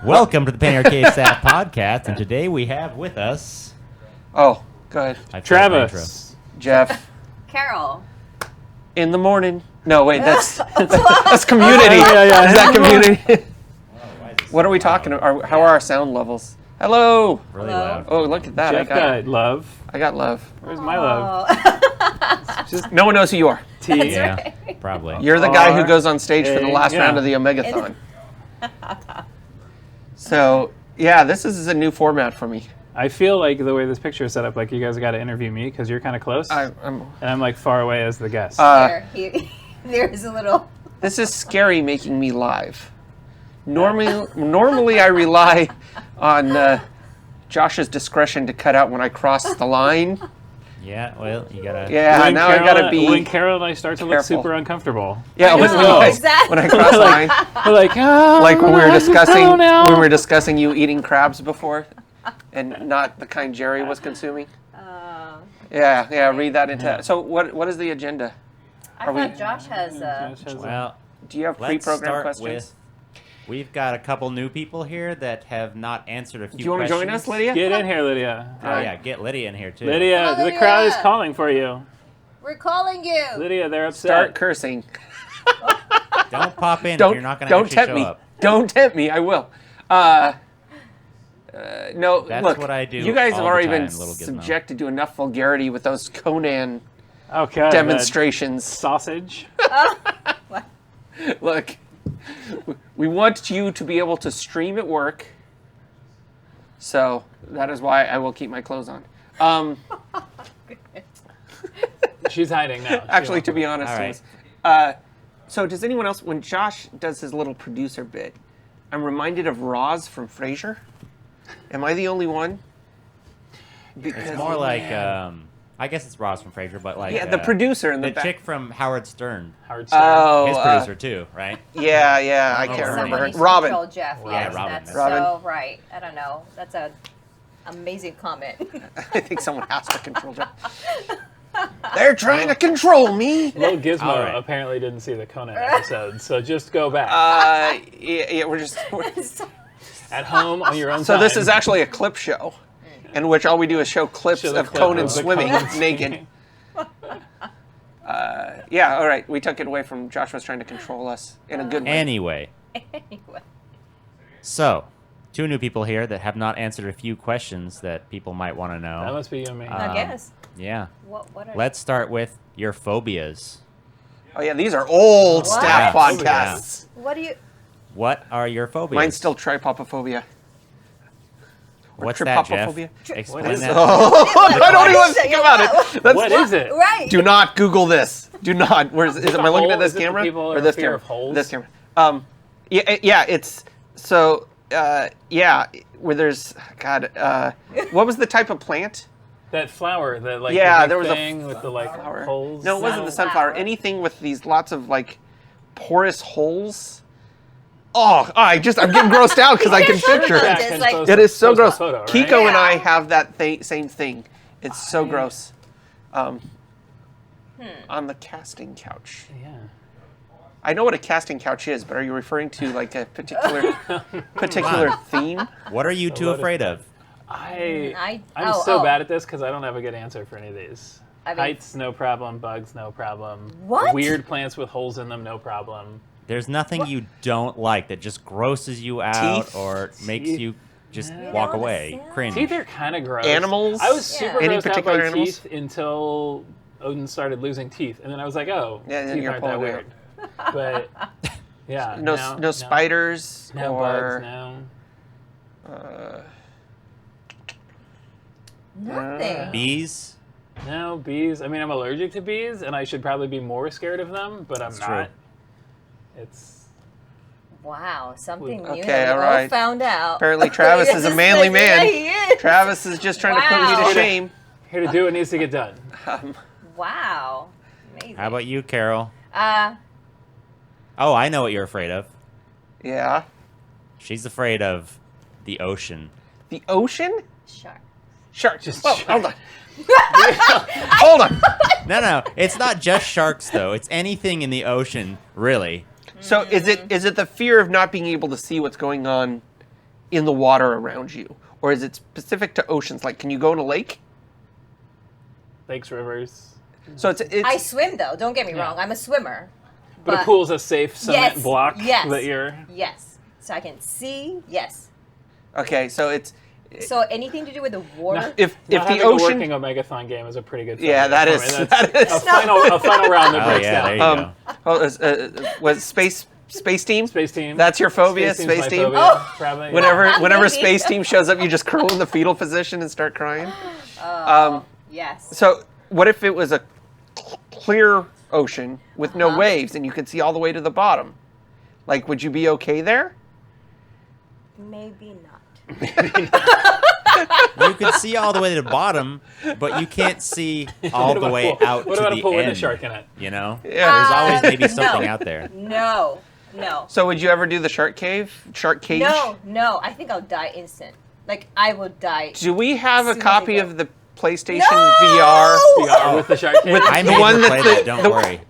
Welcome to the Penny Arcade Staff Podcast, and today we have with us... Oh, go ahead. Travis. Jeff. Carol. In the morning. No, wait, that's community. Yeah. Is that community? What are we talking about? How are our sound levels? Hello. Really Hello. loud. Oh, look at that. Jeff got love. I got love. Where's my love? Oh. No one knows who you are. T. Yeah, probably. You're the guy who goes on stage for the last Yeah. round of the Omegathon. So, yeah, this is a new format for me. I feel like the way this picture is set up, like you guys got to interview me because you're kind of close, I'm, and I'm like far away as the guest. There's a little. this is scary making me live. Normally I rely on Josh's discretion to cut out when I cross the line. Yeah, well, you gotta... Yeah, now I gotta be... When Carol and I start to look careful. super uncomfortable. Yeah, when Exactly. I cross the line. We're like, oh, Like when we were discussing oh, no. when we were discussing you eating crabs before, and not the kind Jerry was consuming. Yeah. Read that into. So what is the agenda? I Are we- thought Josh has. Well, Do you have let's pre-programmed start questions? with... We've got a couple new people here that have not answered a few Do you want to join us, Lydia? Get in here, Lydia. Oh, yeah, get Lydia in here, too. Lydia, Oh, the crowd is Lydia. calling for you. We're calling you. Lydia, they're upset. Start cursing. Don't pop in if Don't you're not going to don't actually tempt show me. up. Don't tempt me. I will. No, That's look. what I do You guys have all the already time, been little gizmo. subjected to enough vulgarity with those Conan Okay. that demonstrations. Sausage. Look, we want you to be able to stream at work, so that is why I will keep my clothes on. She's hiding now. Actually, to be honest, All right. so does anyone else, when Josh does his little producer bit, I'm reminded of Roz from Frasier. Am I the only one? Because It's more like... I guess it's Ross from Frasier, but like... yeah, the producer in the The back. chick from Howard Stern. Howard Stern. Oh, His producer, too, right? yeah, I know can't her remember Someone her. needs to Robin. control Jeff. Yeah, Yes, Robin. that's Robin. so right. I don't know. That's a amazing comment. I think someone has to control Josh. They're trying to control me. Little Gizmo All right. apparently didn't see the Conan episode, so just go back. Yeah, we're At home on your own So time. this is actually a clip show, in which all we do is show clips Show the of clip Conan of the swimming Conan naked. Yeah, all right. We took it away from Josh was trying to control us in a good way. Anyway, Anyway. so, two new people here that have not answered a few questions that people might want to know. That must be you and me. I guess. Yeah. What are Let's start with your phobias. Oh yeah, these are old What? staff Yeah. podcasts. What do you. What are your phobias? Mine's still tripopophobia. What's that, Jeff? tripopophobia? Explain What is that. it? I don't even think about it. That's What is it? Right. Do not Google this. Do not. Where's is it? Am I looking at this Is it the camera people or are this fear camera? of holes? This camera. Yeah. It's so. Yeah. Where there's God. What was the type of plant? That flower, that like Yeah, the big there was a thing with the like flower. holes. No, it wasn't the sunflower. Anything with these lots of like porous holes. Oh, I'm getting grossed out because I can You're picture talking it. about this, like- It is so Post a gross. photo, right? Kiko and I Yeah. have that same thing. It's so gross. On the casting couch. Yeah. I know what a casting couch is, but are you referring to like a particular theme? What are you two lotus afraid of? I'm oh, so oh. bad at this because I don't have a good answer for any of these. I mean- Heights, no problem. Bugs, no problem. What? Weird plants with holes in them, no problem. There's nothing you don't like that just grosses you out Teeth? or makes Teeth. you just Yeah. walk You know, away. the Cringe. Teeth are kind of gross. Animals? I was super Yeah. Any grossed out particular by animals? teeth until Odin started losing teeth, and then I was like, oh, Yeah, then teeth you're aren't that pulling weird. But yeah, No spiders no or bugs, no. Nothing. Bees? No, bees. I mean, I'm allergic to bees, and I should probably be more scared of them, but I'm That's not. true. It's Wow, something new Okay, that we all all right. found out. Apparently Travis is a manly man. Yeah, he is. Travis is just trying to put me Wow. to shame. here to do what needs to get done. Wow. Amazing. How about you, Carol? Uh, Oh, I know what you're afraid of. Yeah. She's afraid of the ocean. The ocean? shark. Sharks. Just Whoa, shark. hold on. Hold on. No. It's not just sharks, though. It's anything in the ocean, really. So is it the fear of not being able to see what's going on in the water around you, or is it specific to oceans? Like, can you go in a lake? Lakes, rivers. So it's I swim though. Don't get me wrong. I'm a swimmer. But a pool's a safe cement Yes, block yes. that you're. Yes. So I can see. Yes. okay. So it's So anything to do with the water. if Not the having ocean. a working Omegathon game is a pretty good. Yeah, that I is- mean, that's that is- a final round that Oh breaks yeah, there down. you go. Was Space Team? Space Team. That's your phobia, Team's Space my Team? phobia, Oh. probably, yeah. Whenever Maybe. Space Team shows up, you just curl in the fetal position and start crying. Yes. So what if it was a clear ocean with no waves and you could see all the way to the bottom? Like, would you be okay there? Maybe not. You can see all the way to the bottom, but you can't see all What the about way a pool? out What to about the a pool end. with a shark in it? You know, Yeah. there's always maybe something No. out there. No. No. So would you ever do the shark cage? No. I think I'll die instant. Like I will die. Do we have a Soon as copy you go. of the PlayStation No! VR? VR with the shark cage. With- I The made one her that play the- that. Don't the- worry.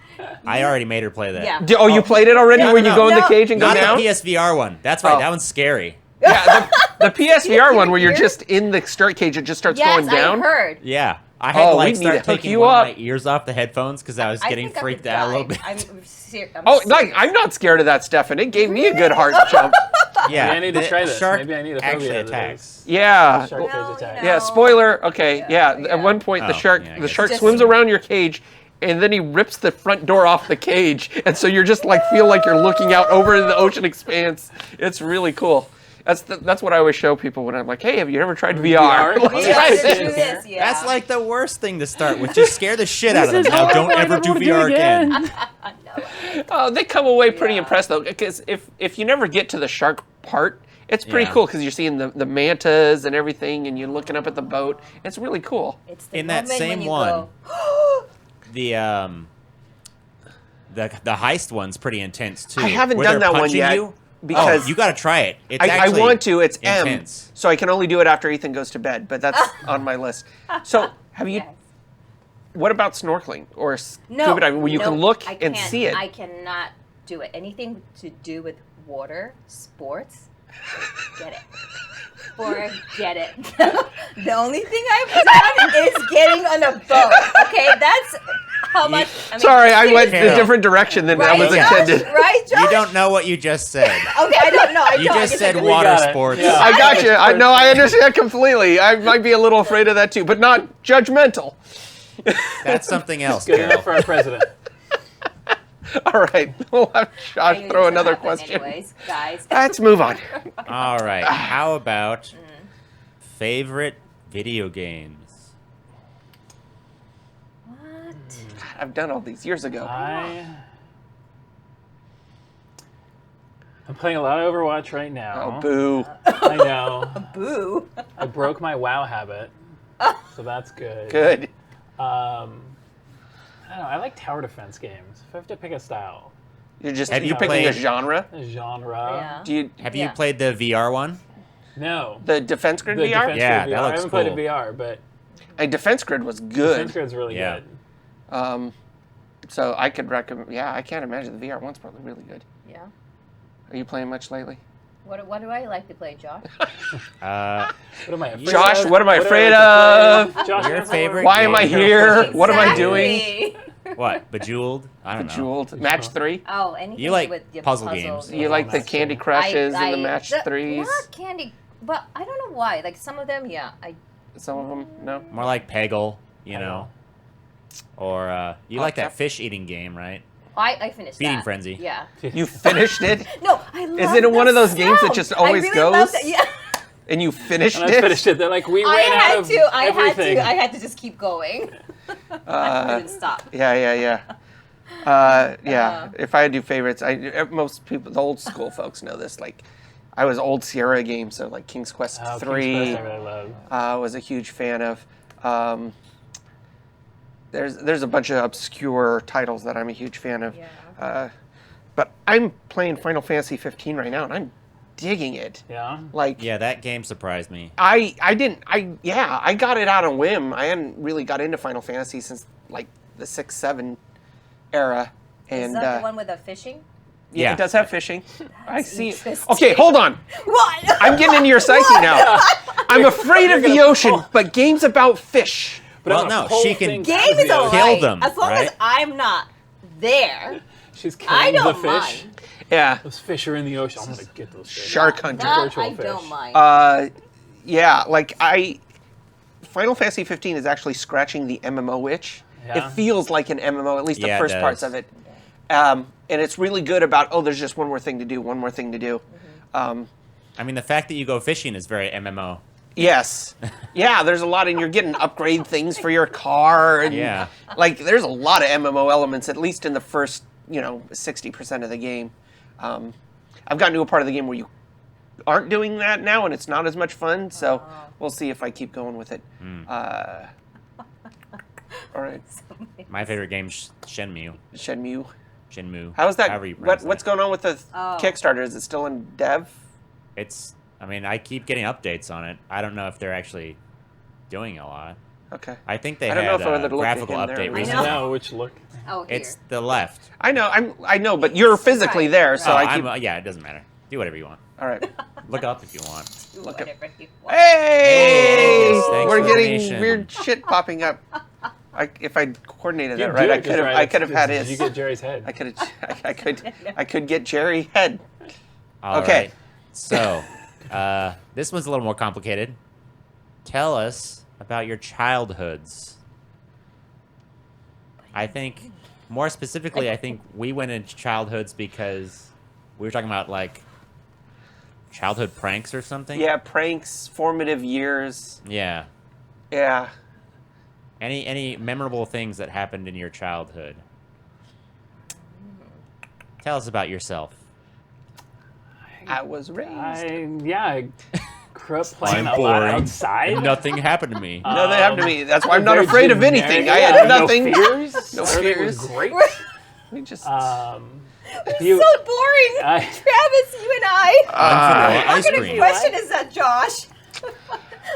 I already made her play that. Yeah. Oh, you played it already? No, Where no, you go in the no. cage and go Not down? the PSVR one. That's right. Oh. That one's scary. Yeah, the PSVR one where you're just in the shark cage, it just starts Yes, going down. I heard. Yeah. I had Oh, to we like need to start hook taking you one up. of my ears off the headphones because I was I getting think I freaked could out a little die. bit. Oh, like I'm not scared of that stuff, and it gave me a good heart jump. Yeah, Maybe I need to the try this. Shark Maybe I need a actually phobia that attacks. Yeah. Shark cage No, attack. you Yeah, know. spoiler. Okay, yeah. Yeah. At one point, the Oh, shark, yeah, I the guess. shark Just- swims around your cage, and then he rips the front door off the cage, and so you're just like feel like you're looking out over the ocean expanse. It's really cool. That's what I always show people when I'm like, hey, have you ever tried VR? VR? Let's We try have to this. do this, yeah. That's like the worst thing to start with. Just scare the shit out of them. Now, don't ever do VR again. No. Oh, they come away pretty Yeah. impressed though, because if you never get to the shark part, it's pretty Yeah. cool because you're seeing the mantas and everything, and you're looking up at the boat. It's really cool. It's the In that moment when same you one, go, the heist one's pretty intense too. I haven't where done they're that one punching yet, you. because you got to try it. It's I actually want to. It's intense. M, so I can only do it after Ethan goes to bed. But that's on my list. So, have you? yes. What about snorkeling or No. scuba diving, where you no, can look I and can't. see it? I cannot do it. Anything to do with water, sports, forget it. Forget it. The only thing I've done is getting on a boat. Okay, that's how much. I mean, Sorry, I went Carol. a different direction than right, I was Josh? intended. Right, Josh? You don't know what you just said. Okay, I don't know. I You don't. I just guess said I don't. water got it. sports. Yeah. I got you. I know. I understand completely. I might be a little afraid of that too, but not judgmental. That's something else, Good Carol. enough for our president. All right, we'll have I Josh knew throw this would another happen question. Anyways, guys. Let's move on. All right. How about favorite video games? What? I've done all these years ago. I'm playing a lot of Overwatch right Oh, now. boo. I know. Boo. I broke my WoW habit, so that's good. Good. I don't know. I like tower defense games. If I have to pick a style, You're just Have you you picking a played- genre? a genre. Yeah. Do you Have you Yeah. played the VR one? No. the Defense Grid The VR? Defense Yeah, Grid that VR. I looks haven't played a cool. VR, but A Defense Grid was Defense good. Grid's really Yeah. good. So I could recommend. Yeah, I can't imagine the VR one's probably really good. Yeah. Are you playing much lately? What do I like to play, Josh? What am I afraid Josh, of? what am I do afraid like to of? play? Josh, Your answer favorite more. Why am I game. here? What am I doing? Exactly. what? Bejeweled? I don't know. Bejeweled. Match 3? Oh, anything You like with the puzzle puzzles. games. You like the Match Candy 3. Crushes and the Match 3s? Not candy, but I don't know why. Like some of them, yeah. Some of them, no? More like Peggle, you know. Or you like that Hotcap? fish eating game, right? I finished Feeding that. Frenzy. Yeah. You finished it? No, I love it one the of those games that sound. just always I really love goes? that. Yeah. And you finished And I it? finished it. They're like, we I ran out had of to. everything. I had to just keep going. I didn't stop. Yeah. If I had to do favorites, most people, the old school folks know this. Like, I was old Sierra games, so like King's Quest Oh, King's 3 Quest I really love. was a huge fan of. There's a bunch of obscure titles that I'm a huge fan of. Yeah. But I'm playing Final Fantasy 15 right now, and I'm digging it. Yeah. Like, Yeah, that game surprised me. I got it out on whim. I hadn't really got into Final Fantasy since like the 6-7 era, Is and that the one with the fishing? Yeah, Yeah. it does have fishing. I see. interesting. Okay, hold on. What? I'm getting into your psyche now. I'm afraid of the ocean, but games about fish. But Well, I'm gonna no, pull she can- things Game out of is the ocean. Kill alright. them, As long as right? I'm not there. She's I killing the don't fish. mind. Yeah, Those fish are in the ocean. I'm gonna get those fish. shark hunter. That Virtual I fish. don't mind. Yeah, like Final Fantasy 15 is actually scratching the MMO itch. Yeah. It feels like an MMO, at least the Yeah, it first parts does. of it. And it's really good about, there's just one more thing to do, one more thing to do. Mm-hmm. I mean, the fact that you go fishing is very MMO. Yes. Yeah, there's a lot, and you're getting upgrade things for your car. And, Yeah. Like, there's a lot of MMO elements, at least in the first, 60% of the game. I've gotten to a part of the game where you aren't doing that now, and it's not as much fun, so we'll see if I keep going with it. All right. My favorite game, Shenmue. Shenmue. Shenmue. How is that? however you pronounce What's that. going on with the Oh. Kickstarter? Is it still in dev? I mean, I keep getting updates on it. I don't know if they're actually doing a lot. Okay. I think they I don't know had if I would a look at graphical him there. update I recently. No, which look. Oh, here. It's the left. I know. I know, but you're physically Right. there, so Oh, I keep. yeah, it doesn't matter. Do whatever you want. All right. Look up if you want. Do Look up. whatever you want. Hey! Thanks We're for the getting donation. weird shit popping up. If I coordinated You that do right, it I just could have. right. I could have had Did his. you get Jerry's head? I could have. I could get Jerry head. All Okay. right. So, this one's a little more complicated. Tell us about your childhoods. I think, more specifically, I think we went into childhoods because we were talking about, like, childhood pranks or something. Yeah, pranks, formative years. Yeah. Yeah. Any memorable things that happened in your childhood? Tell us about yourself. I was raised. I grew up playing I'm a lot boring. outside. Nothing happened to me. No, they happened to me. That's why I'm not Very afraid of generic. anything. I Yeah, had nothing. No fears. No Everything was fears. great. We just. You, So boring. I- Travis, you and I. Vanilla What ice kind of cream. question is that, Josh?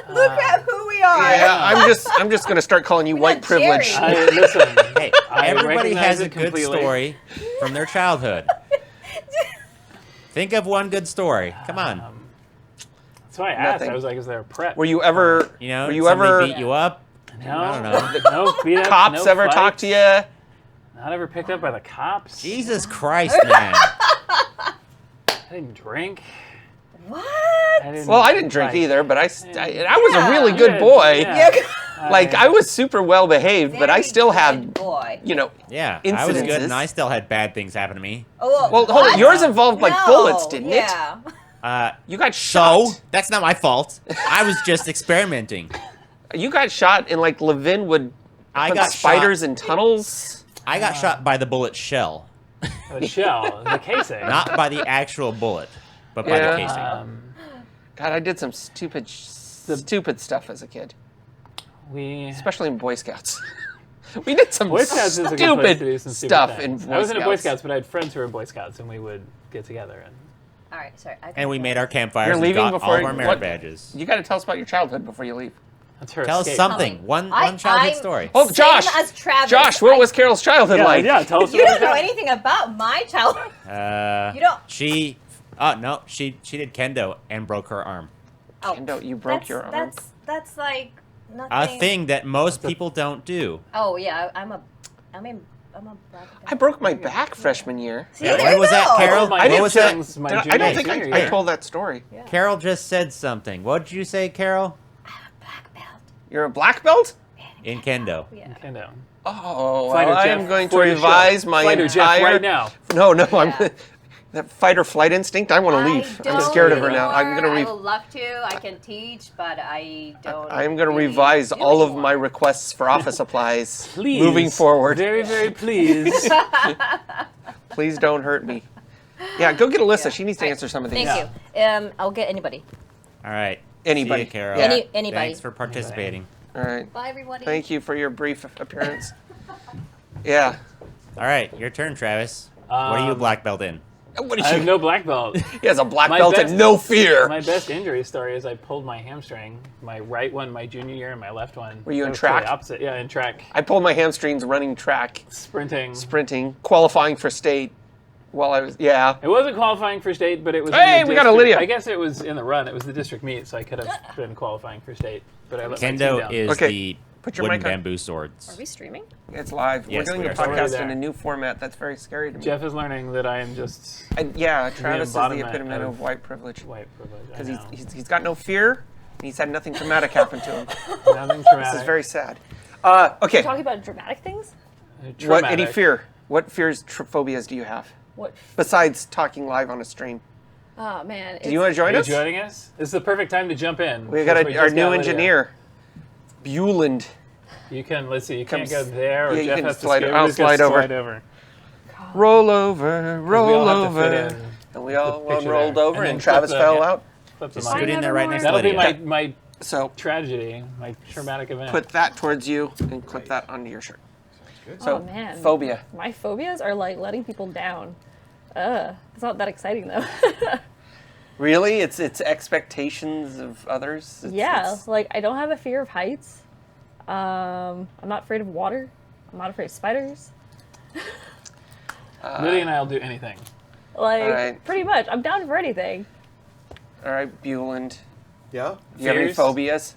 Look at who we are. yeah, I'm just gonna start calling you We're white not privilege. Jerry. listen. Hey, I everybody recognize has a it good completely. story from their childhood. Think of one good story. Come on. So I asked. Nothing. I was like, "Is there a prep?" Were you ever? You know, Were you somebody ever? beat you up? No, I don't know. no beat up, Cops no ever fights. talk to you? Not ever picked up by the cops. Jesus Christ, man. I didn't drink. What? Well, I didn't drink like, either, but I was a really Yeah. good boy. Yeah. Like I was super well behaved, but I Very still good had, boy. Yeah, I was good, Incidences. and I still had bad things happen to me. Oh, Well, hold on. what? Yours involved like No, bullets, didn't it? Yeah. You got shot. So, that's not my fault. I was just experimenting. You got shot, and like Levin would I put got spiders shot. in tunnels. I got shot by the bullet shell, The shell, the casing. not by the actual bullet, but by Yeah. the casing. God, I did some stupid stuff as a kid, We especially in Boy Scouts. We did some Boy Scouts is a good place to do stupid some stupid stuff things. in Boy I wasn't in Boy Scouts. Scouts, but I had friends who were in Boy Scouts, and we would get together and. All right, sorry. I And we gotta made go. our campfires You're and leaving got all before- of our merit what- badges. You got to tell us about your childhood before you leave. That's her Tell us escape. something. One childhood I'm- story. Oh, Same Josh! as Travis. Josh, what was Carol's childhood Yeah, like? yeah. Tell us You about don't know that. anything about my childhood. You don't- She. Oh no, she did kendo and broke her arm. Oh, Kendo, you broke that's, your arm. That's like nothing. A thing that most people don't do. Oh yeah, I'm a black I broke my back freshman year. See, Yeah, there what you was that, go. Carol? Oh, my I didn't was say- that? things, my I junior don't think senior I year. told that story. Yeah. Carol just said something. What did you say, Carol? Black belt. You're a black belt? In kendo. Yeah. Kendo. Oh, Fighter well, I Jeff, am going to for the revise show. my Fighter entire. Jeff right now. No, I'm Yeah. that fight or flight instinct. I want to leave. I'm scared of her now. I'm I gonna. would love to. I can teach, but I don't. I'm going to really revise do all of anymore. my requests for office supplies Please. moving forward. Very, very please. Please don't hurt me. Yeah, go get Alyssa. Yeah. She needs to answer some of these. Thank you. I'll get anybody. All right. Anybody. See ya, Carol. Yeah. Anybody. Thanks for participating. All right. Bye, everybody. Thank you for your brief appearance. Yeah. All right, your turn, Travis. What are you a black belt in? What I is have she? no black belt. He has a black My belt best- and no fear. My best injury story is I pulled my hamstring, my right one my junior year, and my left one. Were you in It was totally track? Opposite. Yeah, in track, I pulled my hamstrings running track, sprinting. sprinting, qualifying for state. while I was, yeah. It wasn't qualifying for state, but it was. Hey, in the we got a district. Lydia. I guess it was in the run. It was the district meet, so I could have been qualifying for state. But I let my team Kendo down. is Okay, the put your wooden mic on. bamboo swords. Are we streaming? It's live. Yes, We're doing we a are. Already podcast there. in a new format that's very scary to me. Jeff is learning that I am just Yeah, Travis is the embodiment epitome of of- white privilege. white privilege. I Because know. he's got no fear, and he's had nothing traumatic happen to him. Nothing traumatic. This is very sad. Okay, Talking about dramatic things? what, Traumatic. any fear? What fears, phobias do you have? What? Besides talking live on a stream. Oh, man. Do you want to join Are you us? joining us? This is the perfect time to jump in. We got since we our just new got Lydia. engineer, Buland. You can, let's see, you Come can't go s- there, or yeah, you Jeff can has to slide- scoot. I'll Who's gonna slide over. slide over. Roll over, 'Cause we roll all have to fit over. in And we all the picture rolled there. over, And and then flip Travis the- fell yeah. out. Flip the Just mic. scoot in there right next to That'll be Lydia. my So tragedy, my traumatic event. put that towards you and clip that onto your shirt. So, Oh, man. phobia. My phobias are like letting people down. It's not that exciting though. Really? It's expectations of others? Yeah, it's- like I don't have a fear of heights. I'm not afraid of water. I'm not afraid of spiders. Lydia and I will do anything. Like Alright. pretty much, I'm down for anything. All right, Buland. Yeah. Do you have any Fears? phobias?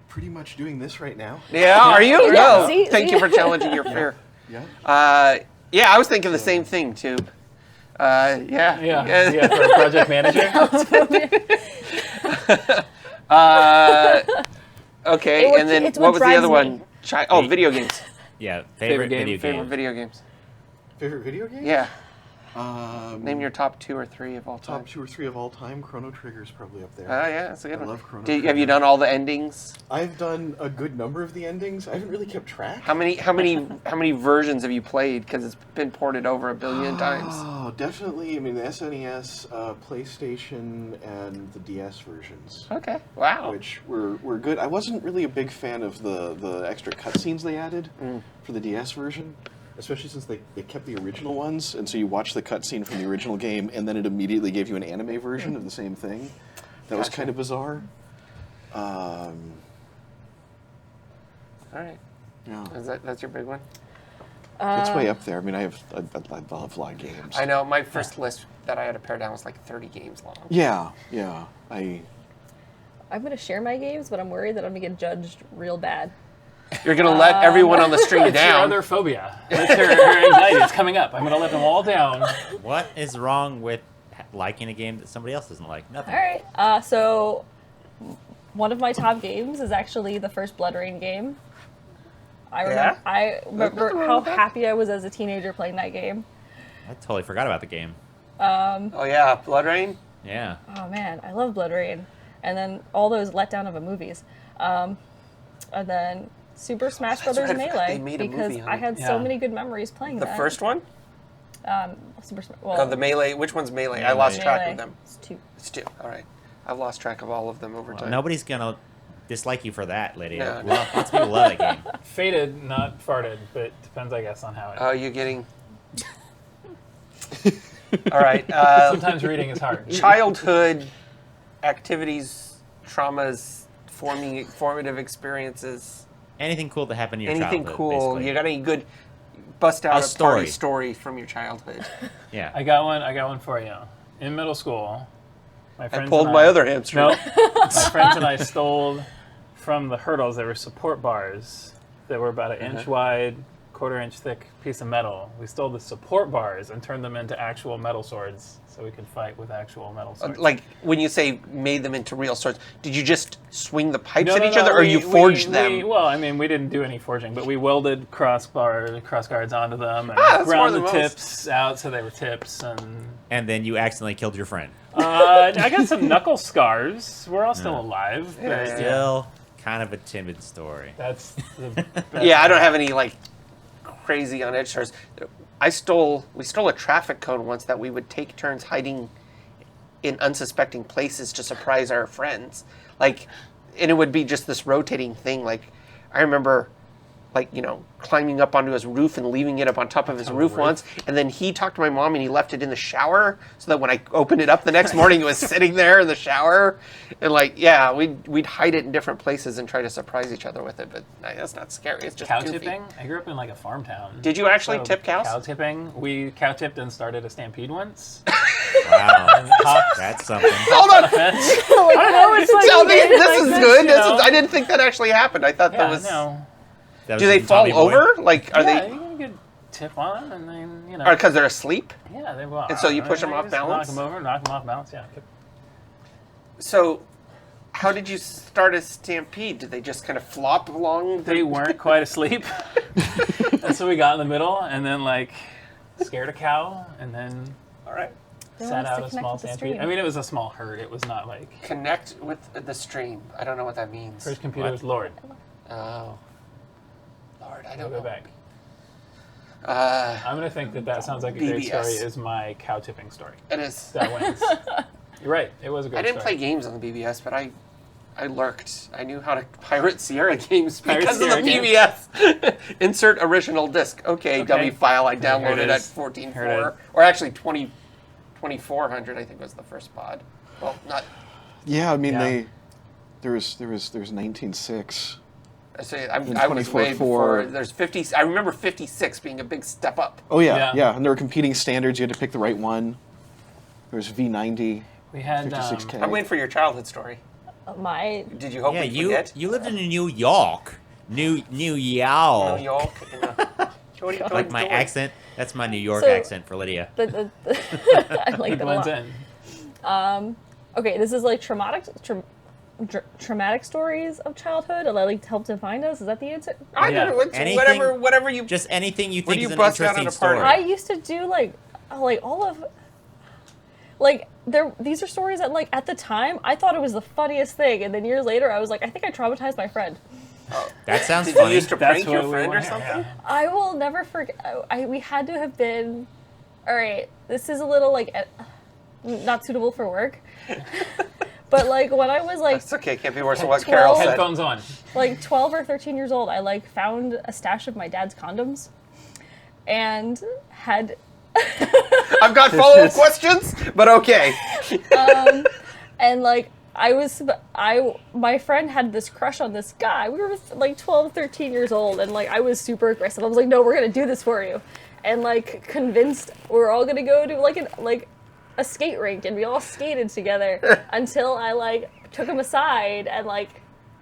Pretty much doing this right now. Yeah, are you? Yeah, No. see- Thank see? you for challenging your fear. Yeah. Yeah, I was thinking the same thing too. Yeah. Yeah, for a project manager. Okay, It would- and then it's what what was the other drives me. one? Video games. Yeah, Favorite favorite game? video Favorite game. video games. Favorite video game? Yeah. Um, Name your top 2 or 3 of all time. top 2 or 3 of all time. Chrono Trigger's probably up there. Oh yeah, that's a good I one. love Chrono Have you Trigger. done all the endings? I've done a good number of the endings. I haven't really kept track. How many versions have you played? Because it's been ported over 1 billion times. Oh, definitely. I mean, the SNES, PlayStation, and the DS versions, Okay. Wow. which were good. I wasn't really a big fan of the extra cutscenes they added for the DS version, especially since they kept the original ones, and so you watch the cutscene from the original game, and then it immediately gave you an anime version of the same thing. That was Gotcha. kind of bizarre. All right. Yeah. That's your big one? It's way up there. I mean, I love a lot of games. I know. My first list that I had to pare down was like 30 games long. Yeah. I'm gonna share my games, but I'm worried that I'm gonna get judged real bad. You're going to let everyone on the stream It's your down. other phobia. It's her anxiety. It's coming up. I'm going to let them all down. What is wrong with liking a game that somebody else doesn't like? Nothing. All right. So one of my top games is actually the first Blood Rain game. Yeah? I remember how happy I was as a teenager playing that game. I totally forgot about the game. Oh yeah, Blood Rain? Yeah. Oh man, I love Blood Rain. And then all those letdown of a movies. And then Super Smash That's Brothers right, I forgot they Melee made a because movie on I it. had so Yeah. many good memories playing The that. first one? Well, The Melee. Which one's Melee? I lost track Melee. of them. It's two. It's 2. All right. I've lost track of all of them over time. Nobody's gonna dislike you for that, Lydia. No. Lots of people love that game. Faded, not farted, but depends, I guess, on how it. Oh, you're getting... All right. Sometimes reading is hard. Childhood activities, traumas, formative experiences, Anything cool that happened in your anything childhood, cool. basically. You got any good bust out A a party story. story from your childhood? Yeah. I got one for you. In middle school, my friends I pulled and my other hamstring. No, my friends and I stole from the hurdles. There were support bars that were about an inch wide, quarter-inch thick piece of metal. We stole the support bars and turned them into actual metal swords, so we could fight with actual metal swords. Like when you say made them into real swords, did you just swing the pipes No, at no, each no, other, or you forged them? well, I mean, we didn't do any forging, but we welded cross guards onto them and that's more ground than the most. tips out so they were tips. And then you accidentally killed your friend. I got some knuckle scars. We're all still alive. But Yeah. Still kind of a timid story. That's the best Yeah, I don't part. have any like crazy on edge stories. We stole a traffic cone once that we would take turns hiding in unsuspecting places to surprise our friends. Like, and it would be just this rotating thing. Like, I remember like, climbing up onto his roof and leaving it up on top of his roof once. And then he talked to my mom and he left it in the shower so that when I opened it up the next morning, it was sitting there in the shower. And we'd hide it in different places and try to surprise each other with it. But that's not scary. It's just Cow goofy. tipping? I grew up in like a farm town. Did you actually So, tip cows? Cow tipping. We cow tipped and started a stampede once. Wow, And hopped that's something. Hold on. the fence. I know, it's like, Tell me, this is this, good. you know. I didn't think that actually happened. I thought that Yeah, was... no. That Oh, Do was they from fall Tommy Boy. over? Like, are Yeah, they... you get a good tip on them, and then, you know. Or because they're asleep? Yeah, they will. And so you push them off balance? Knock them over, knock them off balance, yeah. So, how did you start a stampede? Did they just kind of flop along? They weren't quite asleep. And so we got in the middle, and then, like, scared a cow, and then All right. They sat want us to out a connect small with the stampede. stream. I mean, it was a small herd. It was not like... Connect with the stream. I don't know what that means. First computer What? was Lord. Oh. Lord, I I'll don't go know. back. Uh, I'm going to think that sounds like a great BBS. story is my cow tipping story. it is. That wins. You're right. It was a great I didn't story. play games on the BBS, but I lurked. I knew how to pirate Sierra games Pirate because Sierra of the games. BBS. Insert original disk. Okay, Okay. dummy file I Here downloaded it at is. 14.4. Here it is. Or actually 2400, I think was the first pod. Well, not... Yeah, I mean Yeah. there was 19.6. I say And I was way 24.4. before. There's 50. I remember 56 being a big step up. Oh yeah, Yeah. yeah, and there were competing standards. You had to pick the right one. There was V90, We had 56K. I'm waiting for your childhood story. My Did you hope Yeah, we you forget? you lived in New York. New New York. York. Like my accent. That's my New York So- accent for Lydia. I like it that a blends lot. in. Okay, this is like traumatic stories of childhood, and I like to help define us. Is that the answer? I Yeah. don't know. It's Anything- whatever you. Just anything you Where think do is you an bust out interesting at a party? story. I used to do like all of like these are stories that like at the time I thought it was the funniest thing, and then years later I was like, I think I traumatized my friend. That sounds Did you funny. used to That's prank your what we friend or want here, something? yeah. I will never forget. We had to have been. All right, this is a little like not suitable for work. But like when I was like It's okay. Can't be worse than what Carol 12. said. Headphones on. like 12 or 13 years old, I like found a stash of my dad's condoms, and had I've got follow-up questions, but okay. and like my friend had this crush on this guy. We were like 12, 13 years old, and like I was super aggressive. I was like, no, we're gonna do this for you, and like convinced we're all gonna go to like a skate rink, and we all skated together until I like took him aside and like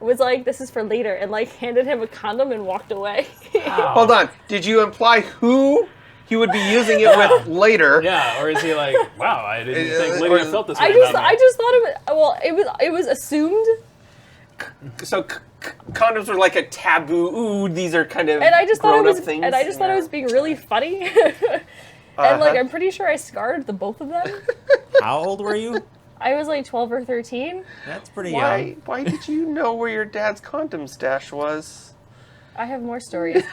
was like, this is for later, and like handed him a condom and walked away. Hold on. Did you imply who he would be using it with later? Yeah, or is he like, wow, I didn't think or- Lydia felt this way I just about me. thought it was assumed. So condoms were like a taboo. Ooh, these are kind of And I just thought it grown-up was, things. and I just thought it was being really funny. And like, I'm pretty sure I scarred the both of them. How old were you? I was like 12 or 13. That's pretty Why? young. Why did you know where your dad's condom stash was? I have more stories.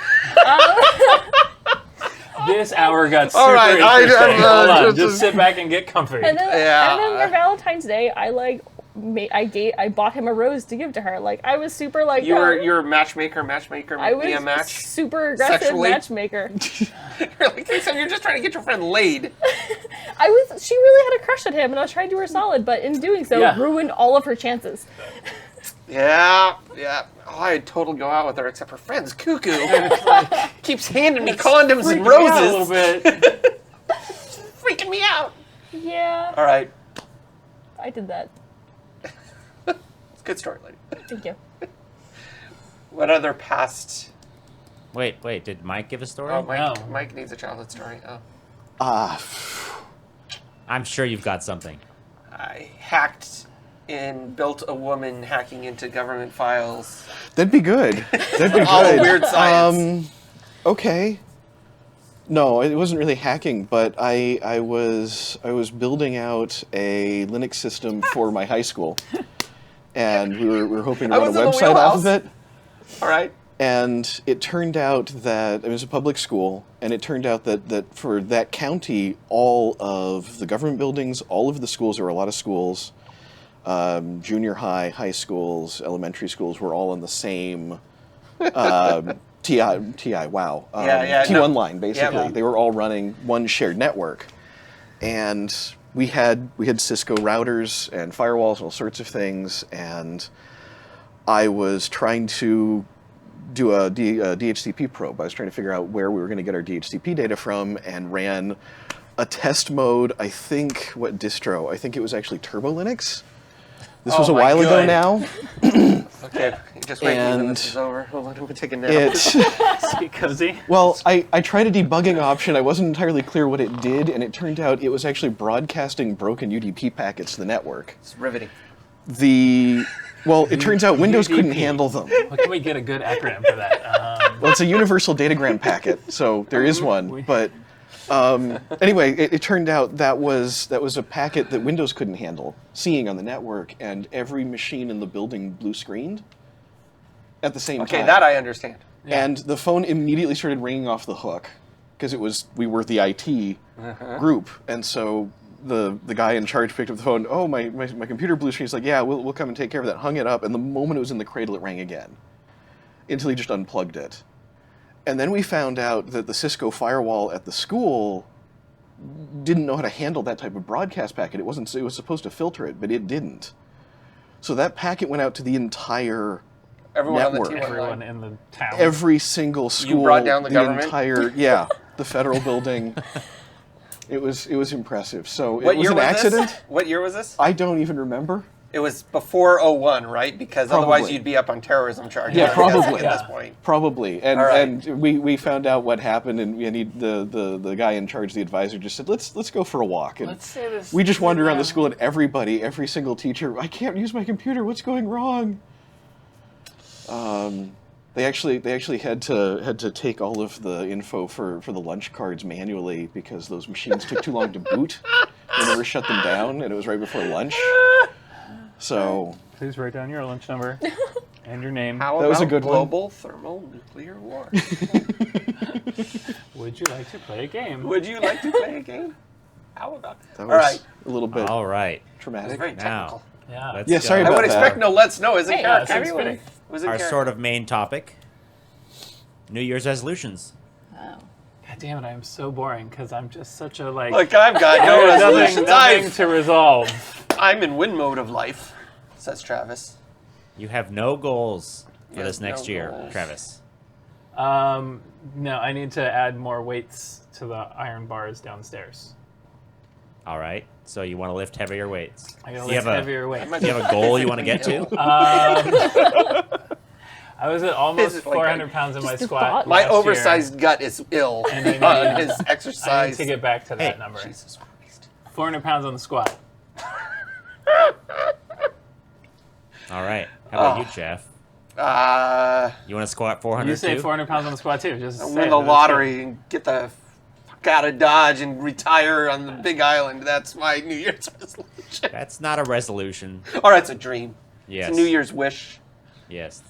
This hour got super All right, interesting. Hold on, just- just sit back and get comfy. And then, Yeah. and then for Valentine's Day, I like I bought him a rose to give to her. Like I was super like You're a matchmaker, I was be a a match. super aggressive Sexually? matchmaker. You're like, so you're just trying to get your friend laid. She really had a crush on him, and I was trying to do her solid, but in doing so, Yeah. ruined all of her chances. Yeah. Oh, I'd totally go out with her, except her friend's cuckoo. Keeps handing me condoms and Freaking me out a little roses. bit. Freaking me out. Yeah, All right. I did that. It's a good story, lady. Thank you. What other past... Wait. Did Mike give a story? Oh, Mike, No. Mike needs a childhood story. Oh. I'm sure you've got something. I hacked and built a woman hacking into government files. That'd be good. That'd be All good. weird science. Okay. No, it wasn't really hacking, but I was building out a Linux system for my high school, and we were hoping to I run a was in the website off of wheelhouse. it. All right. And it turned out that it was a public school, and it turned out that for that county, all of the government buildings, all of the schools, there were a lot of schools, junior high, high schools, elementary schools, were all on the same TI, wow. Yeah, T1 no. line, basically. Yeah. They were all running one shared network. And we had Cisco routers and firewalls and all sorts of things, and I was trying to do a DHCP probe. I was trying to figure out where we were going to get our DHCP data from, and ran a test mode. I think, what distro? I think it was actually Turbo Linux. This was a my while ago good. now. Okay, just wait until And this is over. Hold on, I'm gonna take a nap. Get cozy. Well, I tried a debugging option. I wasn't entirely clear what it did, and it turned out it was actually broadcasting broken UDP packets to the network. It's riveting. Well, it turns out Windows couldn't UDP. handle them. Well, can we get a good acronym for that? Well, it's a universal datagram packet, so there is one. But anyway, it turned out that was a packet that Windows couldn't handle seeing on the network, and every machine in the building blue screened at the same time. Okay, that I understand. And the phone immediately started ringing off the hook because we were the IT group, and so the guy in charge picked up the phone. Oh, my computer blue screen. He's like, yeah, we'll come and take care of that. Hung it up, and the moment it was in the cradle, it rang again, until he just unplugged it. And then we found out that the Cisco firewall at the school didn't know how to handle that type of broadcast packet. It was supposed to filter it, but it didn't. So that packet went out to the entire Everyone network. on the team. Everyone in the town. Every single school, brought down the government? entire the federal building. It was impressive. So What it was year an was accident. this? What year was this? I don't even remember. It was before '01, right? Because otherwise Probably. you'd be up on terrorism charges. Yeah, I'm guessing probably. At this point. Probably, and All right. and we found out what happened, and the guy in charge, the advisor, just said, let's go for a walk. And Let's say this. we just wandered around the school, and every single teacher, I can't use my computer. What's going wrong? They actually had to take all of the info for the lunch cards manually because those machines took too long to boot. They never shut them down, and it was right before lunch. So Please write down your lunch number and your name. How That about was a good one. global thermonuclear war? Would you like to play a game? Would you like to play a game? How about that All was right. a little bit All right. It's traumatic. very Now, technical. Yeah. let's Yeah, go. sorry I about would that. expect no let's know as a Hey, character. seems everyone. fitting. Was a Our character. sort of main topic. New Year's resolutions. Oh. God damn it, I am so boring because I'm just such a like. Look, I've got no nothing, resolutions. nothing to resolve. I'm in win mode of life, says Travis. You have no goals for Yes, this next no year, goals. Travis. No, I need to add more weights to the iron bars downstairs. All right. So you want to lift heavier weights. I gotta Do you lift have heavier weights. Do you have a goal you want to get to? I was at almost This is like 400 pounds in my Just a squat. thought. My last year, oversized gut is ill And I on need- his I exercise. need to get back to that Hey, number. Jesus Christ. 400 pounds on the squat. All right. How about Oh. you, Jeff? You want to squat 400 You say too? 400 pounds on the squat too. Just say Win it, the but it's lottery and get the fuck out of Dodge and retire on the Big Island. That's my New Year's resolution. That's not a resolution. Or it's a dream. Yes. It's a New Year's wish. Yes.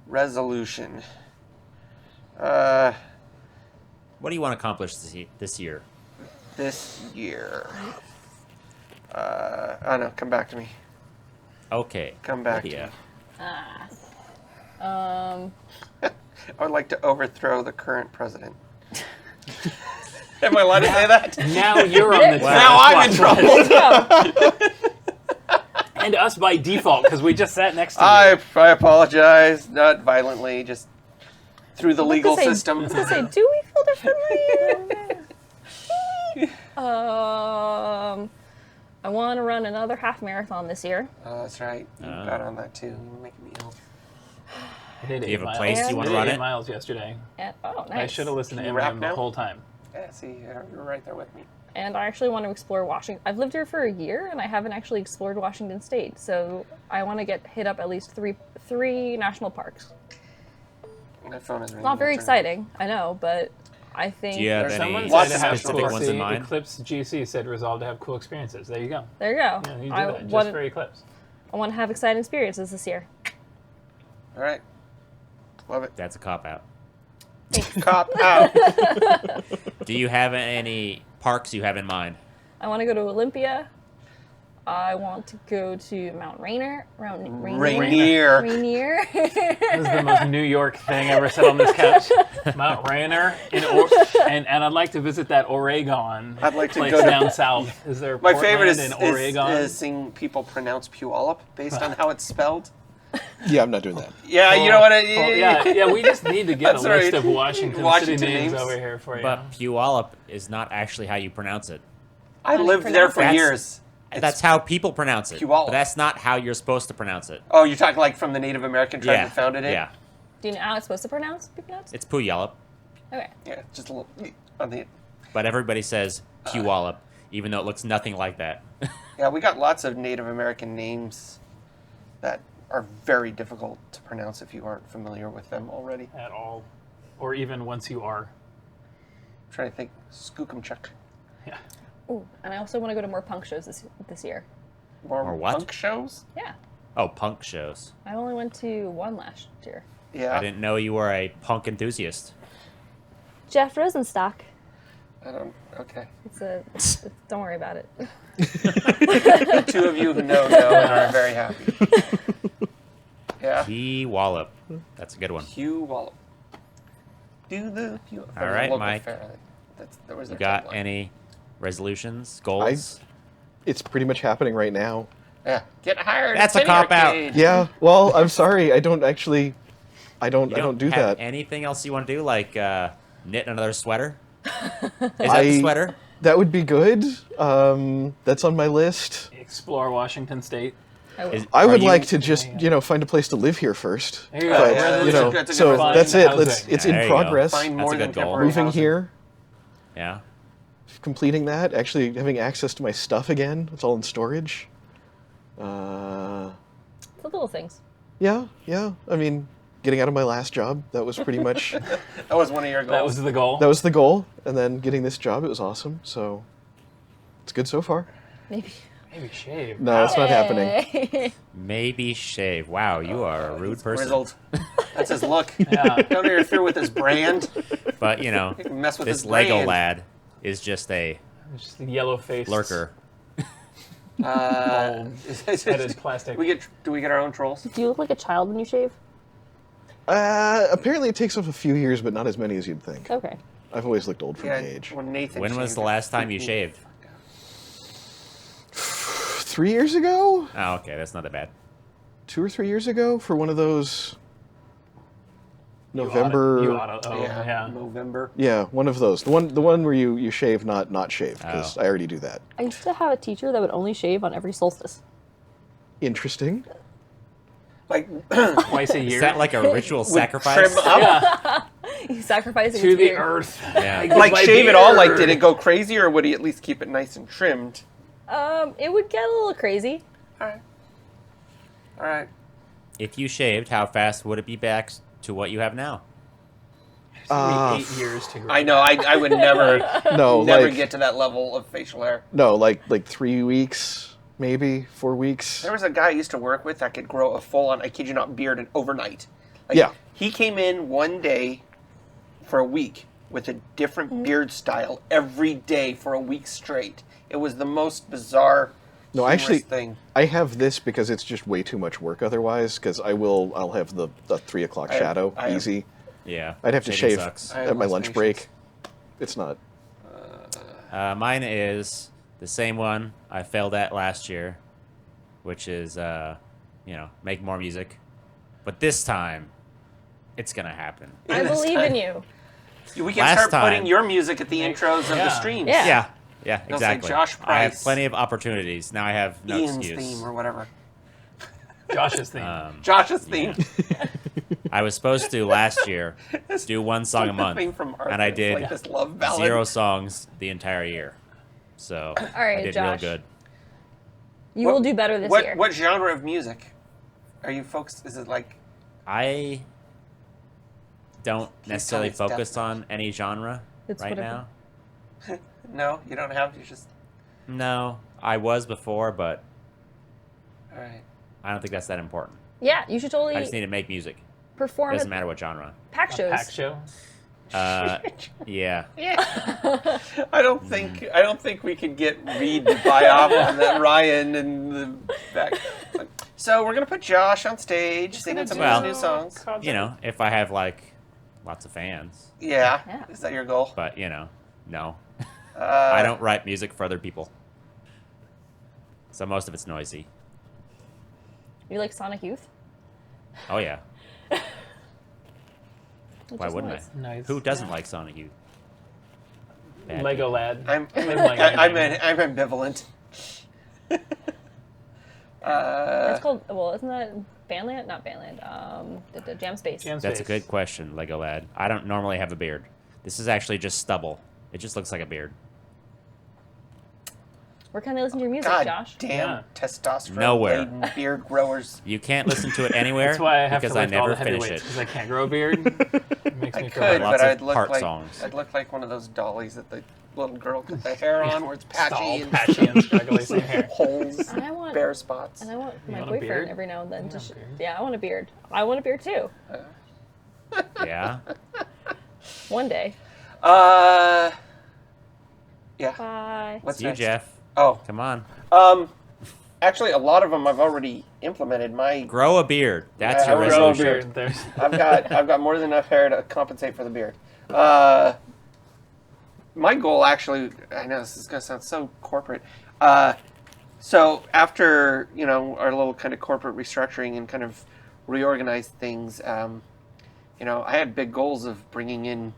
Resolution. What do you want to accomplish this year? This year. Oh no, come back to me. Okay. Come back to Lydia. I would like to overthrow the current president. Am I allowed to say that? Now you're on the Wow. Now I'm in trouble. Let's go. And us by default because we just sat next to you. I apologize, not violently, just through the legal I was system. gonna say, do we feel differently? I want to run another half marathon this year. Oh, that's right. You got on that too. You're making me ill. I did Do you 8 have a miles. place you I wanna did run 8 it? miles yesterday. And, oh, nice. I should have listened to Can you rap Eminem the now? whole time. Yeah, see, you're right there with me. And I actually want to explore Washington. I've lived here for a year, and I haven't actually explored Washington State. So I want to hit up at least three national parks. My phone is ringing. Not very I'll turn it exciting, I know, but I think Do you have There's any Someone Lots said of to have specific cool ones in mind? Eclipse GC said resolve to have cool experiences. There you go. there you go. Yeah, you do I that just want for Eclipse. I want to have exciting experiences this year. All right. Love it. That's a cop out. Cop out. Do you have any parks you have in mind? I want to go to Olympia. I want to go to Mount Rainier. Rainier. Rainier. This is the most New York thing ever said on this couch. Mount Rainier, and I'd like to visit that Oregon. I'd like to place go down south. Is there My Portland favorite in Oregon? is seeing people pronounce Puyallup based on how it's spelled. Yeah, I'm not doing that. Yeah, you know what? Yeah, we just need to get a That's list right. of Washington Washington city names names. over here for you. But Puyallup is not actually how you pronounce it. I do you lived there pronounce for it? years. That's how people pronounce it. Puyallup. But that's not how you're supposed to pronounce it. Oh, you're talking like from the Native American tribe Yeah. that founded it? Yeah. Do you know how it's supposed to be pronounced? It's Puyallup, Okay. Yeah, just a little on the. but everybody says Puyallup, even though it looks nothing like that. Yeah, we got lots of Native American names that are very difficult to pronounce if you aren't familiar with them already. At all, or even once you are. I'm trying to think. Skookumchuck. Yeah. Ooh, and I also want to go to more punk shows this year. More what? punk shows? Yeah. Oh, punk shows. I only went to one last year. Yeah. I didn't know you were a punk enthusiast. Jeff Rosenstock. I don't. Okay. Don't worry about it. The two of you who know and are very happy. Yeah. Puyallup. That's a good one. Hugh Wallop. Do the Hugh. All right, local Mike. fair. There was You a got tagline. any resolutions, goals? It's pretty much happening right now. Yeah. Get hired. That's at a Penny cop-out. Arcade. Yeah. Well, I'm sorry. I don't actually. I don't You do have that. anything else you want to do, like knit another sweater? Is that the sweater? That would be good. That's on my list. Explore Washington State. I will. I Are would you- like to just, find a place to live here first. There you go. But, Yeah, that's a good so resolution. that's it. Find Let's. housing. It's There in you go. progress. Find That's more a than good goal. temporary Moving housing. here, Yeah. completing that, actually having access to my stuff again. It's all in storage. The little things. Yeah. I mean, getting out of my last job, that was pretty much That was one of your goals. That was the goal. that was the goal. And then getting this job, it was awesome. So it's good so far. Maybe. Maybe shave. No, it's not happening. Hey. Maybe shave. Wow, you are a rude person. Grizzled. That's his look. Yeah. Don't interfere with his brand. But, You can mess with this his Lego brand. lad is just a Just a yellow faced lurker. headed plastic. Do we get our own trolls? Do you look like a child when you shave? Apparently it takes off a few years, but not as many as you'd think. Okay. I've always looked old for Yeah. my age. When Nathan When was shaved the it. last time you shaved? 3 years ago? Oh, okay, that's not that bad. 2 or 3 years ago for one of those You November. oughta- oh, yeah. November. Yeah, one of those. The one where you shave, not shave, because Oh. I already do that. I used to have a teacher that would only shave on every solstice. Interesting. Like Twice a year. Is that like a ritual trim sacrifice? up, yeah, He's sacrificing to his the beard. earth. Yeah. like My shave it all. Like, beard. did it go crazy, or would he at least keep it nice and trimmed? It would get a little crazy. All right. All right. If you shaved, how fast would it be back to what you have now? It's gonna be 8 years to grow. I know. I would never, No, never like get to that level of facial hair. no, like 3 weeks, maybe 4 weeks. There was a guy I used to work with that could grow a full-on, I kid you not, beard overnight. Like, Yeah. He came in one day for a week with a different beard style every day for a week straight. It was the most bizarre, No, humorous actually, thing. I have this because it's just way too much work otherwise. Because I'll have the 3 o'clock I have- shadow I have- easy. Yeah. I'd have to shaving shave sucks. I have at my less lunch patience. break. It's not. Mine is the same one I failed at last year, which is, make more music. But this time, it's going to happen. I this believe in time. you. We can Last start time- putting your music at the intros of the Yeah. streams. Yeah. Yeah, They'll say exactly. Josh I have Price. plenty of opportunities. Now I have no Ian's excuse. theme or whatever. Josh's theme. Josh's theme. I was supposed to last year do one song a Like the month, thing from Arthur. and I It's did like this love ballad. 0 songs the entire year. So right, I did Josh. real good. You What- will do better this what, year. What genre of music are you folks? Is it like I don't necessarily it's death focus metal. on any genre It's right whatever. now. no? You don't have. You just. No, I was before, but All right. I don't think that's that important. Yeah, you should I totally just need to make music. perform Doesn't at matter what genre. pack shows. Pack show. Yeah. I don't think we could get Reed to buy off on that Ryan in the back. So we're gonna put Josh on stage singing some of his new songs. You know, if I have like lots of fans, Yeah. Yeah. Is that your goal? but you know, no, I don't write music for other people, so most of it's noisy. You like Sonic Youth? Oh yeah. Which Why is wouldn't nice. I? Nice. Who doesn't like Sonic Youth? Bad Lego lad. I'm Like I'm ambivalent. That's called. Well, isn't that Bandland? Not Bandland. The Jam Space. Jam That's a Space. good question, Lego lad. I don't normally have a beard. This is actually just stubble. It just looks like a beard. Where can they listen to your music, God Josh? damn Yeah. testosterone Nowhere. laden beard growers. You can't listen to it anywhere That's why I have because to I lift all never the finish heavyweights it. because I can't grow a beard. It makes I me feel could, Lots but of I'd look part like songs. I'd look like one of those dollies that the little girl cut the hair on, where it's patchy all and patchy and scraggly same hair. holes, And I want. bare spots. And I want my want a boyfriend beard? every now and then You to. want a beard? Yeah, I want a beard. I want a beard too. Yeah. One day. Yeah. Bye. What's It's you, next? Jeff. Oh, Come on. actually, a lot of them I've already implemented. Grow a beard. That's Yeah, your I Grow a resolution. beard. There's I've got more than enough hair to compensate for the beard. My goal, actually, I know this is gonna sound so corporate. So after our little kind of corporate restructuring and kind of reorganized things, I had big goals of bringing in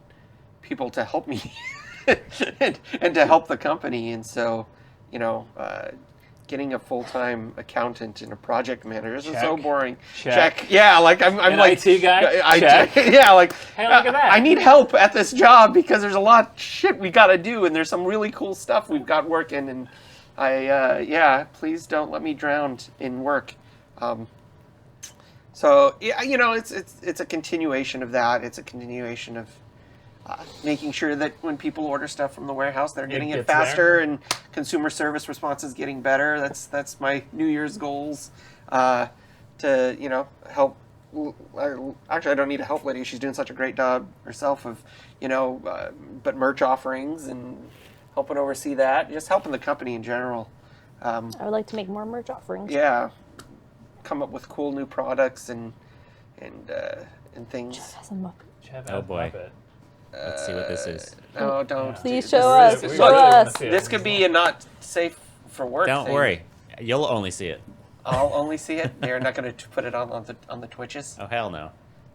people to help me and to help the company, and so getting a full-time accountant and a project manager. This is so Check. boring. Check. Yeah, like I'm An like IT guy? Check. yeah, like Hey, look at that. I need help at this job because there's a lot of shit we got to do, and there's some really cool stuff we've got working, and please don't let me drown in work. So yeah, it's a continuation of that. It's a continuation of making sure that when people order stuff from the warehouse, they're getting it gets faster, there. and consumer service response is getting better. That's my New Year's goals. To help. Actually, I don't need to help Lydia. She's doing such a great job herself of but merch offerings and helping oversee that. Just helping the company in general. I would like to make more merch offerings. Yeah, come up with cool new products and things. As a Muppet. Jeff Oh, has boy. Muppet. Let's see what this is. No, don't. Please This- show us. we Show really wanna us. see it. This could be a not safe for work. Don't thing. worry. You'll only see it. I'll only see it. They're not going to put it on the Twitches. Oh, hell no.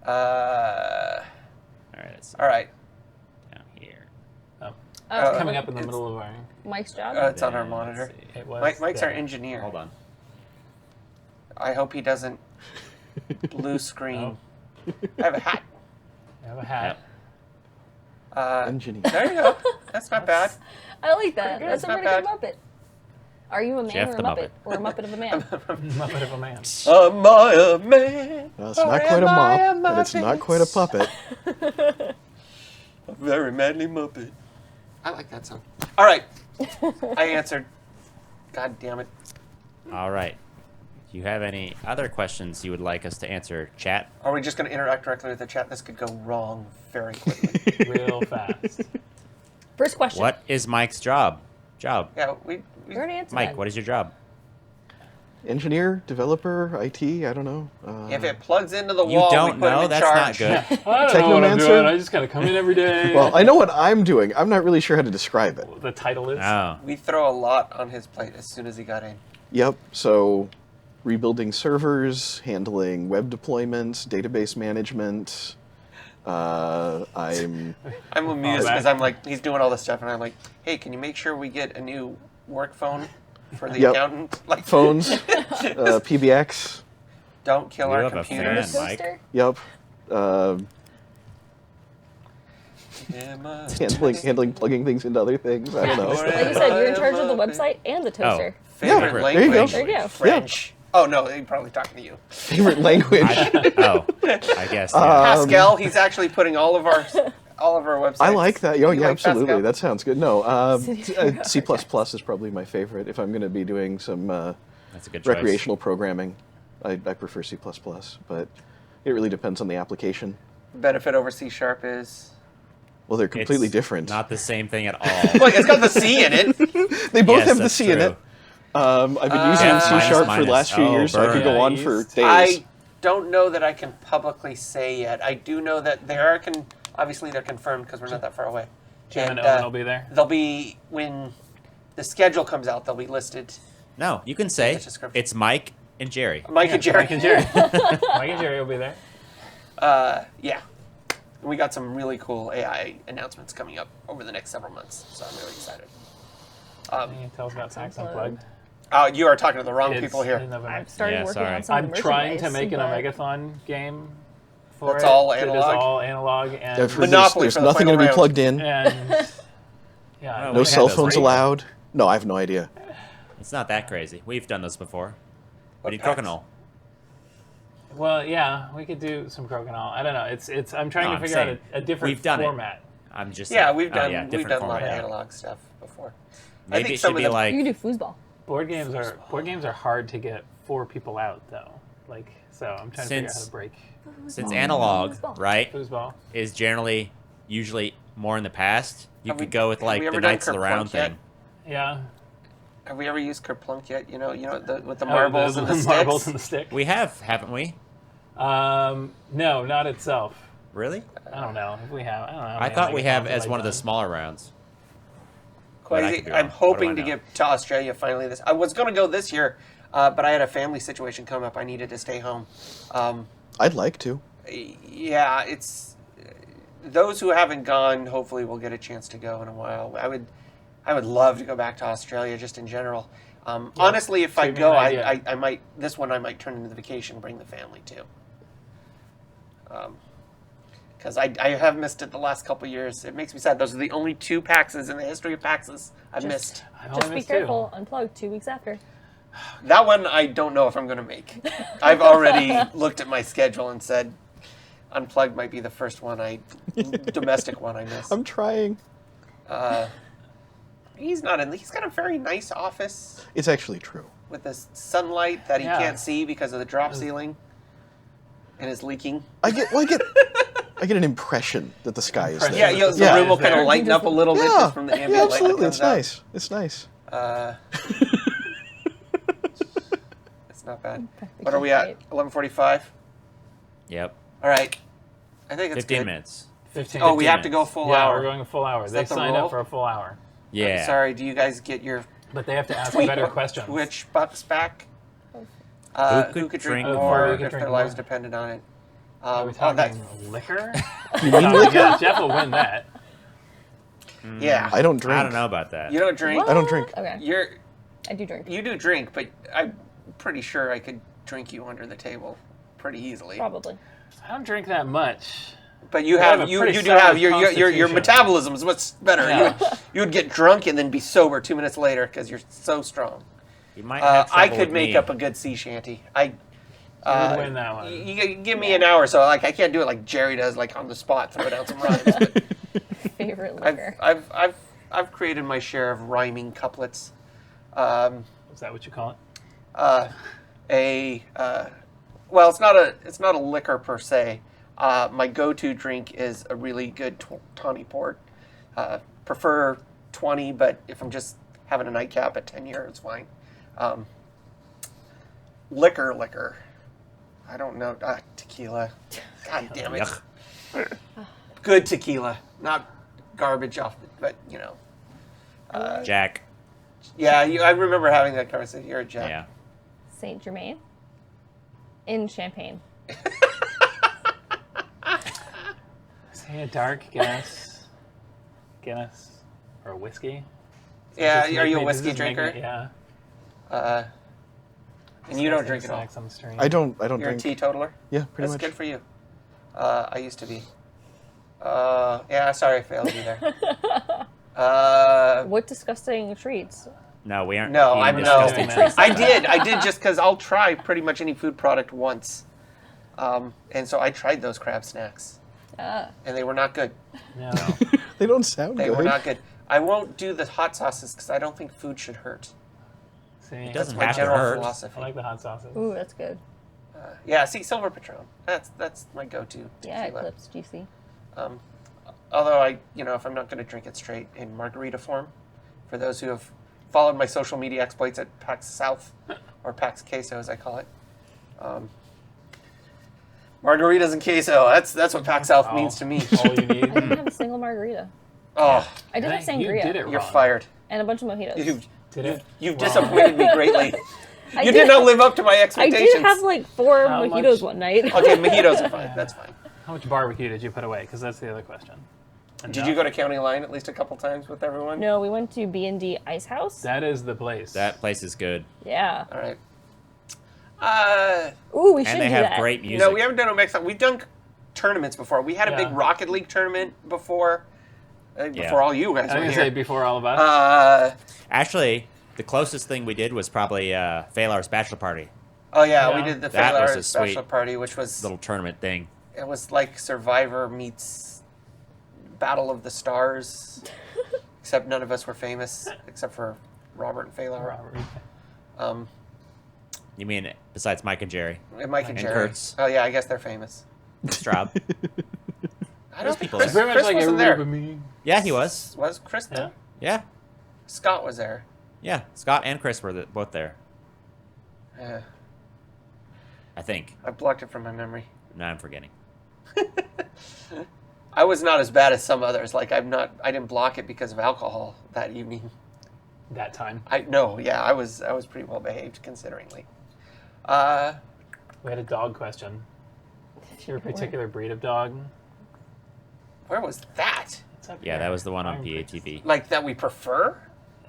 Uh, All right, it's all right. down here. Oh, Coming up in the It's- middle of our. Mike's job. It's on our Then, monitor. let's see. It was. Mike's our there. engineer. Hold on. I hope he doesn't blue screen. Oh. I have a hat. I have a hat. Engineer. There you go. That's not bad. I like that. Pretty good. That's a Not pretty good Muppet. Are you a man Jeff or a the Muppet? Muppet. Or a Muppet of a man? Muppet of a man. Am I a man? Well, it's not quite a Am I a mop, and it's not Muppet? quite a puppet. A very manly Muppet. I like that song. All right. I answered. God damn it. All right. Do you have any other questions you would like us to answer, chat? Are we just going to interact directly with the chat? This could go wrong very quickly. Real fast. First question. What is Mike's job? Yeah, we We already answered Mike, that. what is your job? Engineer, developer, IT, I don't know. if it plugs into the You wall, don't we put him know? in That's not charge. good. I don't know what I'm Technomancer? doing. I just gotta come in every day. well, I know what I'm doing. I'm not really sure how to describe it. The title is. Oh. We throw a lot on his plate as soon as he got in. Yep, so rebuilding servers, handling web deployments, database management. I'm I'm amused back. because I'm like, he's doing all this stuff, and I'm like, hey, can you make sure we get a new work phone for the Yep. accountant? Like, phones, PBX. don't kill You our have a computers. fan, Mike. Toaster? Yep. Am I- Handling plugging things into other things. I don't know. Like you said, you're in charge of the website and the toaster. Favorite Yeah, there you go. language? There you go. French. Oh no, he's probably talking to you. Favorite language. I guess. Yeah. Pascal. He's actually putting all of our websites. I like that. Oh, You yeah, like absolutely. Pascal? That sounds good. No, C++ City is probably my favorite. If I'm going to be doing some That's a good choice. recreational programming, I prefer C++, but it really depends on the application. Benefit over C# is Well, they're completely It's different. Not the same thing at all. Look, it's got the C in it. They both Yes, have the that's C in true. it. I've been using Yeah, C# minus, for the minus. last few Oh, years, so I burn. could go Yeah, on you for used- days. I don't know that I can publicly say yet. I do know that they are obviously they're confirmed because we're not that far away. Jim and And, Owen will be there. They'll be when the schedule comes out. They'll be listed. No, you can say It's a description. it's Mike and Jerry. Mike and Jerry. Mike and Jerry. Mike and Jerry will be there. Yeah. We got some really cool AI announcements coming up over the next several months, so I'm really excited. Can you tell us about Sacks Unplugged. Unplugged? You are talking to the wrong It's people here. in November. I've started Yeah, working sorry. on some I'm of the trying to merchandise, make an but Omegathon game for That's it. all That is analog? all analog and I've heard Monopoly there's for the nothing final going to be round. plugged in. and yeah, No, No we cell had those phones right. allowed. No, I have no idea. It's not that crazy. We've done this before. What We did packs? Crokinole. Well, yeah, we could do some Crokinole. I don't know. It's. I'm trying No, to I'm figure out saying a different we've done it. format. I'm just Yeah, saying. we've done yeah, we've different done a lot of format. analog stuff before. Maybe think it some should of be them- like you can do foosball. Board games are hard to get 4 people out though. Like so, I'm trying to figure out how to break since analog, Foosball. right, foosball. is generally usually more in the past. You Have could we- go with have like we the ever done Knights of the Round Kerplunk yet? thing. Yeah. Have we ever used Kerplunk yet? You know, with the Oh, marbles and the sticks. marbles and the stick. We have, haven't we? No, not itself. Really? I don't know if we have. I don't know. how I many thought we have Omegathons as I've one of the done. smaller rounds. But I could Quasi, be I'm wrong. What hoping do to I know? get to Australia finally. I was going to go this year, but I had a family situation come up. I needed to stay home. I'd like to. Yeah, it's those who haven't gone. Hopefully, will get a chance to go in a while. I would love to go back to Australia just in general. Honestly, if I give me go, an idea. I might this one I might turn into the vacation, bring the family too. Because I have missed it the last couple of years. It makes me sad. Those are the only 2 PAXs in the history of PAXs I've missed. I've Just only be missed 2. careful. Unplugged 2 weeks after. That one I don't know if I'm going to make. I've already looked at my schedule and said, Unplugged might be the first one domestic one I miss. I'm trying. He's not in. He's got a very nice office It's actually true. with this sunlight that he Yeah. can't see because of the drop ceiling, and is leaking. I get an impression that the sky is there. Yeah, the Yeah. room will kind There. of lighten up a little bit Yeah, just from the ambient yeah, light that absolutely. comes It's out. nice. It's nice. It's not bad. What are we at? 11:45. Yep. All right. I think it's 15 good. minutes. 15. Oh, we 15 have to go minutes. full yeah, hour. we're going a full hour. They that the signed rule? up for a full hour, Yeah. Sorry, do you guys get your but they have to ask better questions. Twitch bucks back? Who could drink drink more Who could if drink their lives more? depended on it? Are we Oh, talking liquor? You mean No, liquor? yeah, Jeff will win that. yeah. I don't drink. I don't know about that. You don't drink. I don't drink. Okay. I do drink. You do drink, but I'm pretty sure I could drink you under the table pretty easily. Probably. I don't drink that much. But you I have have a you pretty do have solid your constitution. metabolism is what's better. Yeah. You would get drunk and then be sober 2 minutes later because you're so strong. You might have I trouble could with make me. up a good sea shanty. I You would win that one. you give me an hour, so like I can't do it like Jerry does, like on the spot, throw down some rhymes. But Favorite liquor. I've created my share of rhyming couplets. Is that what you call it? Well, it's not a liquor per se. My go-to drink is a really good tawny port. Prefer 20, but if I'm just having a nightcap at 10 year, it's fine. Liquor. I don't know. Tequila. God damn it. Yuck. Good tequila, not garbage off the, but you know. Jack. Yeah, I remember having that conversation. You're a jack. Yeah. Saint Germain. In Champagne. Say a dark Guinness. Guinness. Or whiskey. Yeah, Does this are make you a me- whiskey does this make drinker? me- Yeah. And you don't drink at all. Snacks on the stream. I don't You're a drink. teetotaler? Yeah, pretty That's much. good for you. I used to be. Yeah, sorry I failed you there. What disgusting treats? No, we aren't. No, eating I'm disgusting no. treats. I did just because I'll try pretty much any food product once. And so I tried those crab snacks, and they were not good. No. They don't sound They good. were not good. I won't do the hot sauces because I don't think food should hurt. See, It That's doesn't my have to general hurt. philosophy. I like the hot sauces. Ooh, that's good. Yeah, see, Silver Patron. That's my go-to Yeah, tequila. Eclipse juicy. although if I'm not going to drink it straight in margarita form, for those who have followed my social media exploits at PAX South, or PAX Queso as I call it. Margaritas and queso, that's what PAX South means to me. All you need. I didn't have a single margarita. Oh, I did have You sangria did it you're wrong. fired. and a bunch of mojitos. You've disappointed me greatly. I You did not live up to my I expectations. did have like 4 How mojitos much- one night. Okay, mojitos are fine. That's fine. How much barbecue did you put away? Because that's the other question. Did you go to County Line at least a couple times with everyone? No, we went to B&D Ice House. That is the place. That place is good. Yeah. All right. Ooh, we should And they do have that. great music. No, we haven't done Omex. We've done tournaments before. We had a big Yeah. Rocket League tournament before. Before all you guys I was were gonna here. say before all of us. Actually, the closest thing we did was probably Phalar's bachelor party. Oh yeah, Yeah. we did the That was a Phalar sweet bachelor party, which was Little tournament thing. it was like Survivor meets Battle of the Stars, except none of us were famous except for Robert and Phalar. Robert. You mean besides Mike and Jerry? And Mike and And Jerry. Kurtz. Oh yeah, I guess they're famous. Straub. I don't think people Chris, there. Very much Chris like wasn't everybody there. but me. Yeah, he was. Was Chris there? Yeah. Yeah. Scott was there. Yeah. Scott and Chris were both there. Yeah, I think. I blocked it from my memory. No, I'm forgetting. I was not as bad as some others. Like I didn't block it because of alcohol that evening. That time. I was pretty well behaved consideringly. We had a dog question. Your particular breed of dog? Where was that? It's up Yeah, here. that was the one on I'm- PATV. Like that we prefer?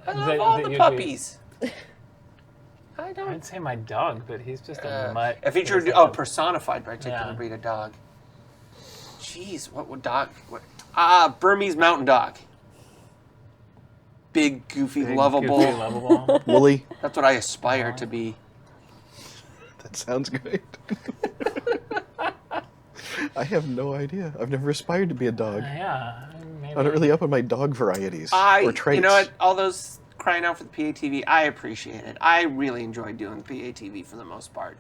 I love That- all that the you'd be- puppies. I don't. I'd say my dog, but he's just a mutt. A featured, He's like a- personified particular Yeah. breed of dog. Jeez, what would dog? Burmese mountain dog. Big, goofy, big, lovable. goofy, lovable. Wooly. That's what I aspire to be. That sounds great. I have no idea. I've never aspired to be a dog. Yeah. Maybe. I'm not really up on my dog varieties or traits. You know what? All those crying out for the PATV, I appreciate it. I really enjoy doing PATV for the most part.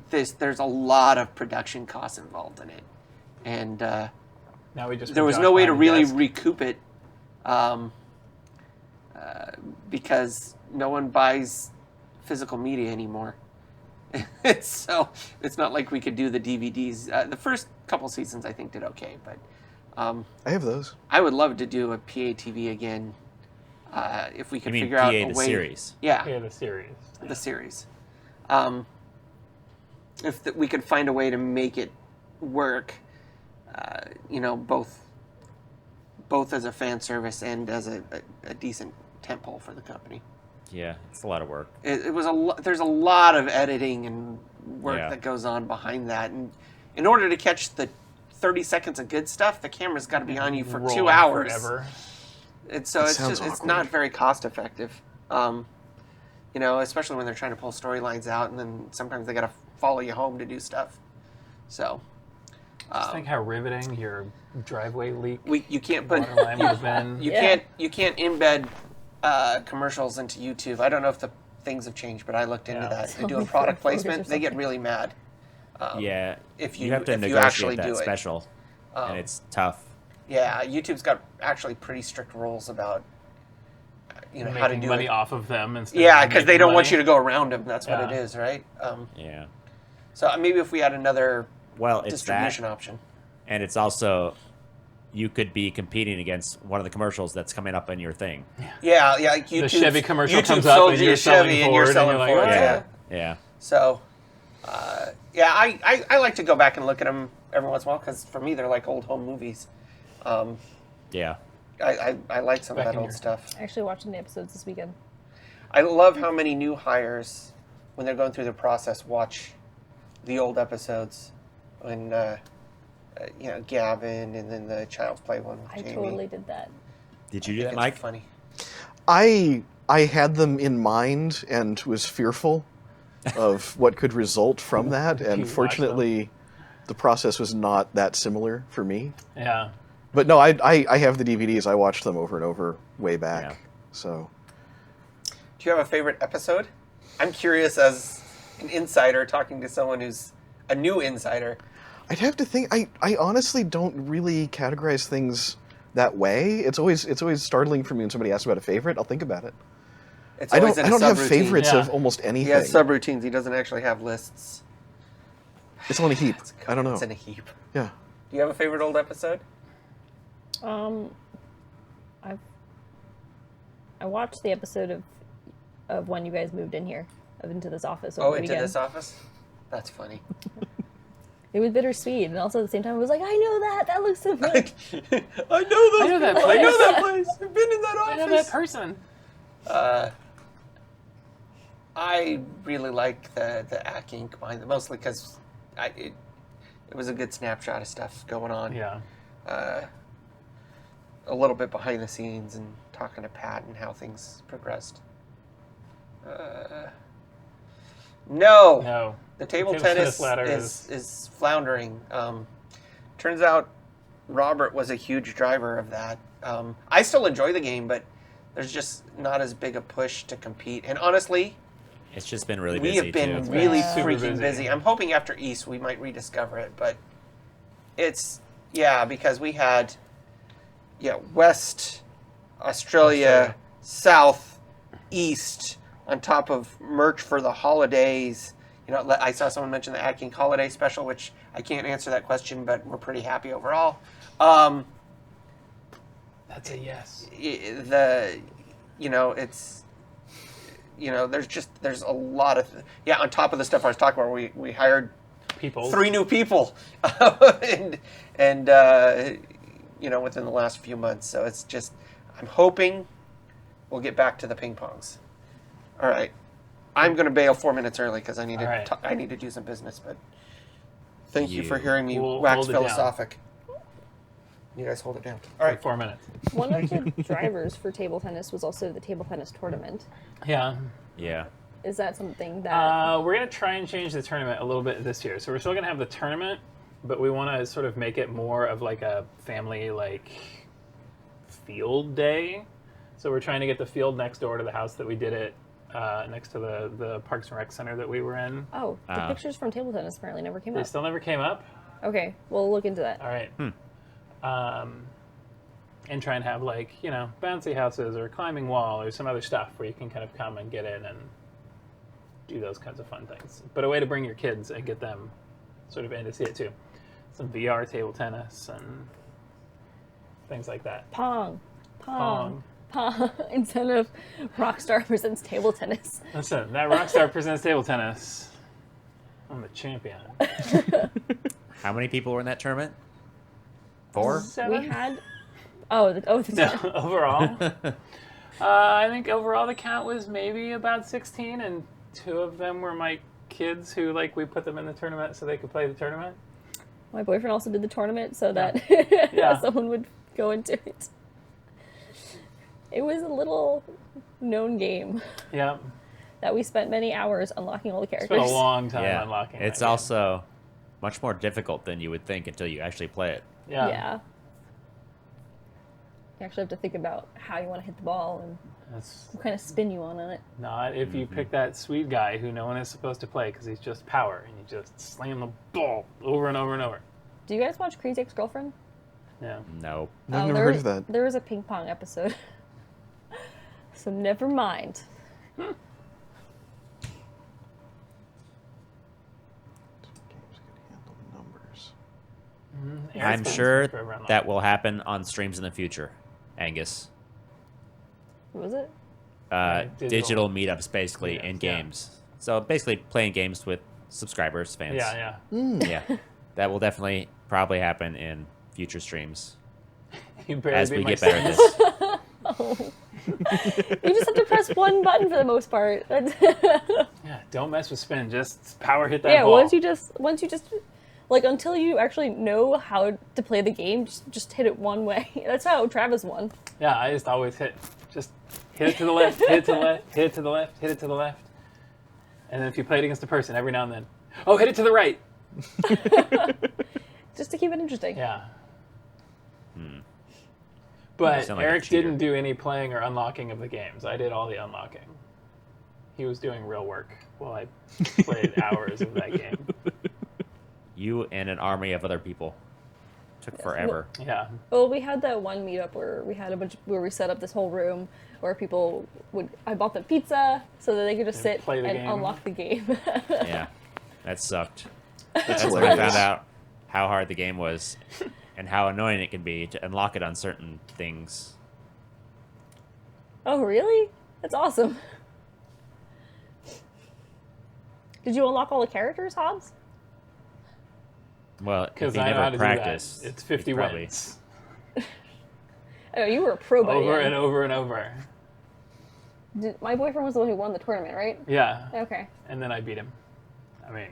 There's a lot of production costs involved in it, and Now we just there put was Josh no way to behind the really desk. recoup it, because no one buys physical media anymore. So it's not like we could do the DVDs. The first couple seasons I think did okay, but I have those. I would love to do a PATV again, if we You could mean figure PA out a the way. series? Yeah, Yeah, the series. the series. If we could find a way to make it work, both as a fan service and as a decent tentpole for the company. Yeah, it's a lot of work. It was there's a lot of editing and work Yeah. that goes on behind that, and in order to catch the 30 seconds of good stuff, the camera's got to be on you for Rolling 2 hours. Forever. And so That it's sounds just it's awkward. not very cost effective. Especially when they're trying to pull storylines out, and then sometimes they got to follow you home to do stuff. So Just think how riveting your driveway leak you can't put water line would have been. you Yeah. can't embed commercials into YouTube. I don't know if the things have changed, but I looked into Yeah. that. They do a Something product for focus or placement, they get something. really mad. Yeah. if you you- have to if you negotiate actually that do it. special, and it's tough. Yeah, YouTube's got actually pretty strict rules about how to Making do money it. off of them instead. Yeah, of because they making don't want money. you to go around them. That's what Yeah. it is, right? Yeah. So maybe if we had another Well, it's that, distribution option. and it's also you could be competing against one of the commercials that's coming up in your thing. Yeah, like YouTube. The Chevy commercial YouTube comes up sold and you you're a selling Chevy and you're Ford, and selling you're like, Ford. "Oh, Yeah. Yeah. So, I like to go back and look at them every once in a while because for me they're like old home movies. Yeah. I like some of Back that in old your- stuff. Actually watching the episodes this weekend. I love how many new hires, when they're going through the process, watch the old episodes. When Gavin and then the Child's Play one with I Jamie. totally did that. Did you do I that, think Mike? it's funny. I had them in mind and was fearful of what could result from that, You and watched fortunately, the process was not that similar for me. Yeah. But no, I have the DVDs. I watched them over and over way back. Yeah. So Do you have a favorite episode? I'm curious as an insider talking to someone who's a new insider. I'd have to think. I honestly don't really categorize things that way. It's always startling for me when somebody asks about a favorite. I'll think about it. It's I always don't in a I don't have subroutine. favorites Yeah. of almost He anything. has subroutines. He doesn't actually have lists. It's on a heap. I don't know. It's in a heap. Yeah. Do you have a favorite old episode? I watched the episode of when you guys moved in here, into this office over Oh, the into weekend. this office? That's funny. It was bittersweet, and also at the same time, I was like, I know that. That looks so good. I know those I know that people. place. I know that place. I've been in that I office. know that person. I really like the Ack Inc. behind it, mostly because it was a good snapshot of stuff going on. Yeah. A little bit behind the scenes and talking to Pat and how things progressed. No. No. The table Table tennis tennis ladder is floundering. Turns out Robert was a huge driver of that. I still enjoy the game, but there's just not as big a push to compete. And honestly, It's just been really we busy have been too. really Yeah. Super freaking busy. busy. I'm hoping after East we might rediscover it, but it's because we had West, Australia, South, East, on top of merch for the holidays. You know, I saw someone mention the Ack Inc. holiday special, which I can't answer that question, but we're pretty happy overall. That's a yes. There's a lot of on top of the stuff I was talking about. We hired People. 3 new people, and within the last few months. So it's just, I'm hoping we'll get back to the ping pongs. All right, I'm going to bail 4 minutes early because I need to All right. I need to do some business. But thank you for You- hearing me We'll wax hold it down. philosophic. You guys hold it down. All For right. 4 minutes. One of the drivers for table tennis was also the table tennis tournament. Yeah. Yeah. Is that something that? We're going to try and change the tournament a little bit this year. So we're still going to have the tournament, but we want to sort of make it more of like a family field day. So we're trying to get the field next door to the house that we did it, next to the Parks and Rec Center that we were in. Oh, the pictures from table tennis apparently never came They up. still never came up. Okay, we'll look into that. All right. And try and have bouncy houses or climbing wall or some other stuff where you can kind of come and get in and do those kinds of fun things. But a way to bring your kids and get them sort of in to see it too. Some VR table tennis and things like that. Pong. Instead of Rockstar presents table tennis. Listen, that Rockstar presents table tennis. I'm the champion. How many people were in that tournament? 4? 7? We had. No, overall. I think overall the count was maybe about 16, and 2 of them were my kids who we put them in the tournament so they could play the tournament. My boyfriend also did the tournament so that Yeah. someone would go into it. It was a little known game Yeah, that we spent many hours unlocking all the it's characters. been a long time Yeah. unlocking. It's that game. also much more difficult than you would think until you actually play it. Yeah. You actually have to think about how you want to hit the ball and That's what kind of spin you want on it. not if you pick that sweet guy who no one is supposed to play because he's just power and you just slam the ball over and over and over. Do you guys watch Crazy Ex-Girlfriend? Yeah. No. I've never heard of that. There was a ping pong episode. So never mind. Games can handle numbers. I'm Eric's sure been around that will happen on streams in the future, Angus. What was it? Digital meetups, basically, Meetups, in yeah. games. So basically playing games with subscribers, fans. Yeah. Yeah. That will definitely probably happen in future streams You barely as beat we my get better at son. this. You just have to press one button for the most part. Yeah, don't mess with spin. Just power hit that Yeah, ball. once you just until you actually know how to play the game, just hit it one way. That's how Travis won. Yeah, I just always just hit it to the left, hit it to the left, hit it to the left, hit it to the left. And then if you play it against a person, every now and then, oh, hit it to the right. Just to keep it interesting. Yeah. But Sound like a Eric cheater. didn't do any playing or unlocking of the games. I did all the unlocking. He was doing real work while I played hours of that game. You and an army of other people. Took forever. Yeah. Well, we had that one meetup where we had where we set up this whole room where people would. I bought them pizza so that they could just And sit play the and game. unlock the game. Yeah, that sucked. That's That's when I hilarious. found out how hard the game was and how annoying it can be to unlock it on certain things. Oh, really? That's awesome. Did you unlock all the characters, Hobbs? Well, if Because you I know how never to practice, do that. It's 50 you probably- wins. Oh, you were a pro by Over then. and over and over. My boyfriend was the one who won the tournament, right? Yeah. Okay. And then I beat him. I mean,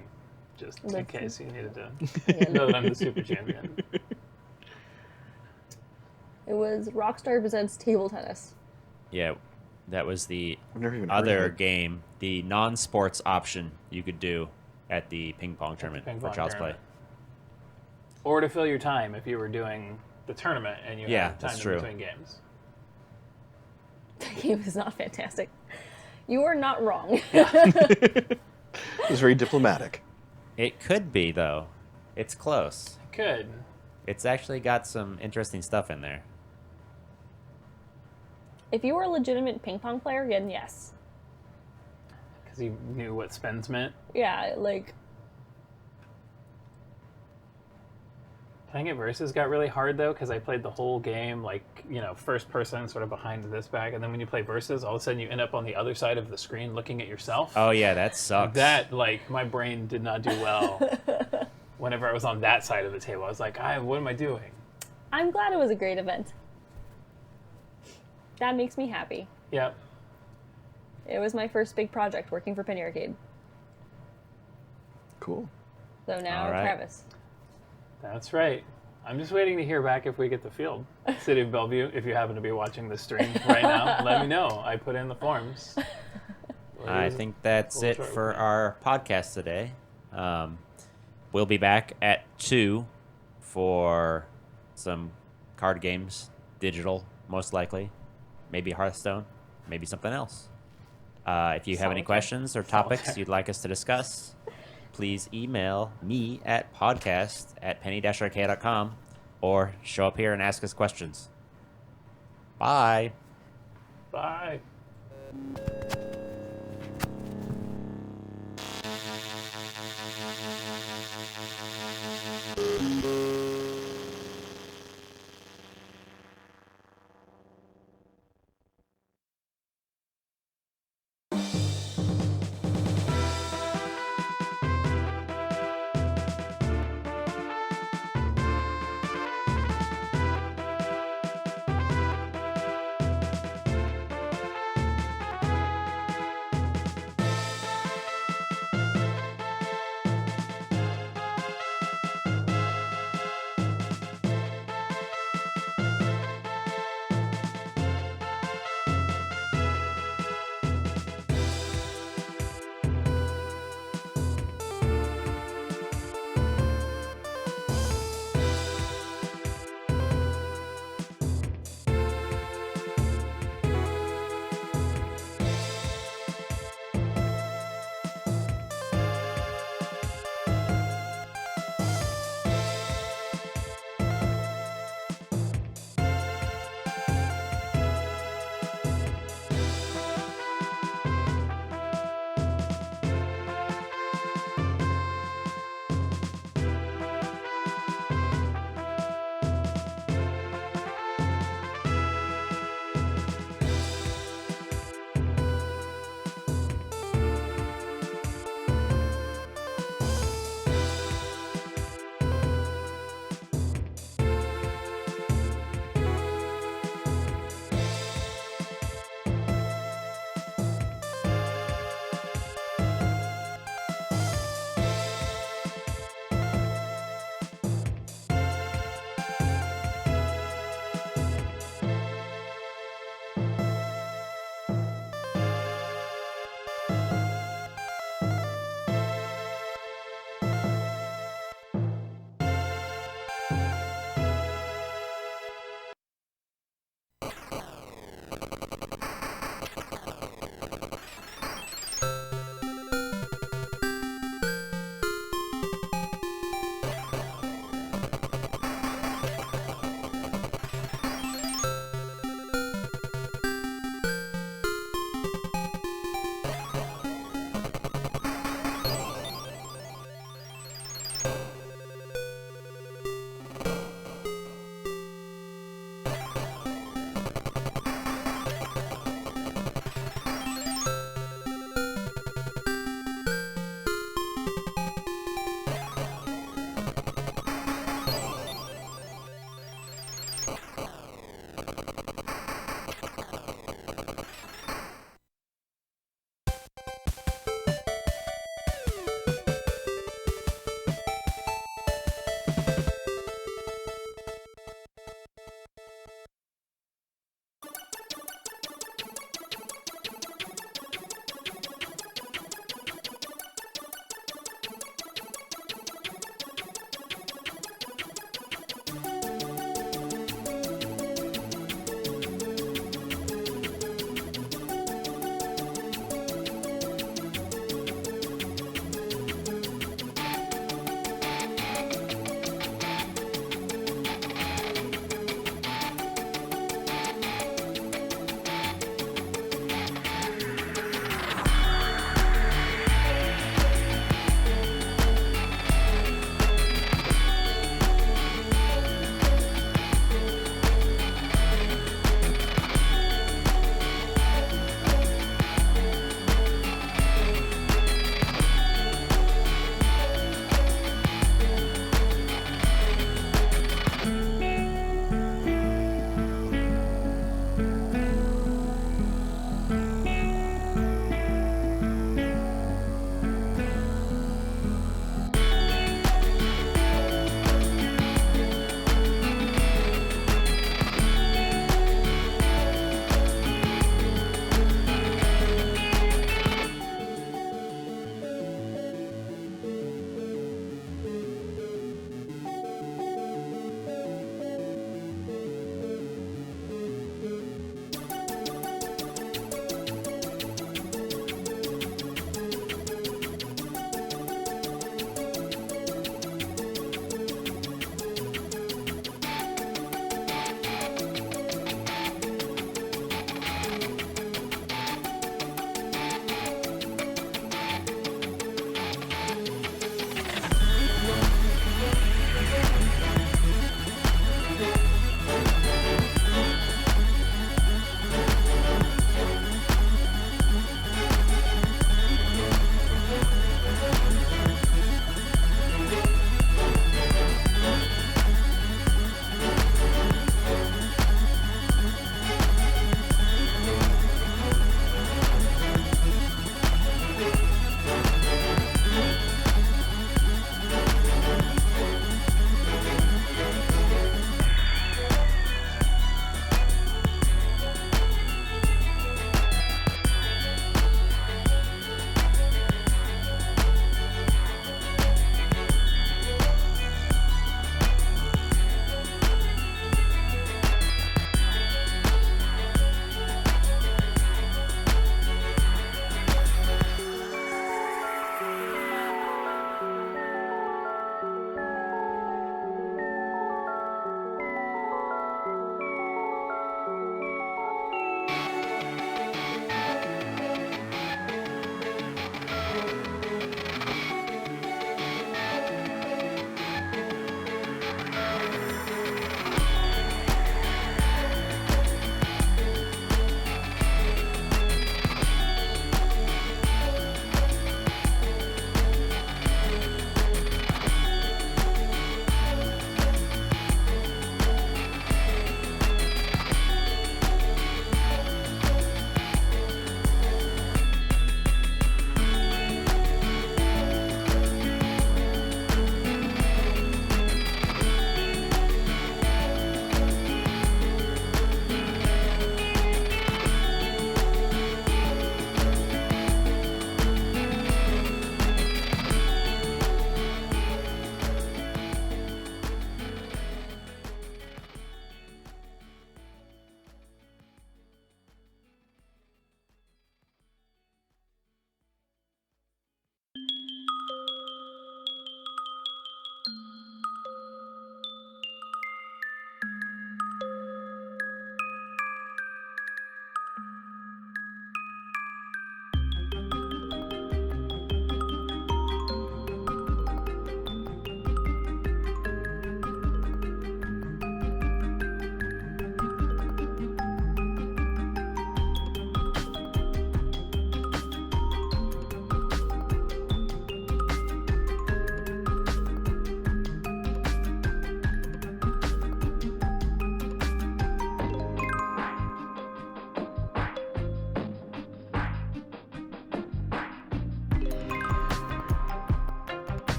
just in That's- case you needed to Yeah. know that I'm the super champion. It was Rockstar Presents Table Tennis. Yeah, that was the I've never even heard of other it. game, the non-sports option you could do at the ping pong tournament ping for pong Child's tournament. Play. Or to fill your time if you were doing the tournament and you Yeah, had time that's in true. between games. The game is not fantastic. You are not wrong. It was very diplomatic. It could be, though. It's close. Good. It's actually got some interesting stuff in there. If you were a legitimate ping pong player, then yes. Because you knew what spins meant. Yeah, like Playing it versus got really hard though because I played the whole game like first person sort of behind this back, and then when you play versus, all of a sudden you end up on the other side of the screen looking at yourself. Oh, yeah, that sucks. That like my brain did not do well. Whenever I was on that side of the table, I was like, what am I doing? I'm glad it was a great event. That makes me happy. Yep. It was my first big project working for Penny Arcade. Cool. So now All right. Travis. That's right. I'm just waiting to hear back if we get the field. City of Bellevue, if you happen to be watching this stream right now, let me know. I put in the forms. I think that's We'll it try for with me. our podcast today. We'll be back at 2 for some card games, digital, most likely. Maybe Hearthstone, maybe something else. If you have any Solitaire. questions or topics Solitaire. you'd like us to discuss, please email me at podcast@penny-arcade.com or show up here and ask us questions. Bye. Bye.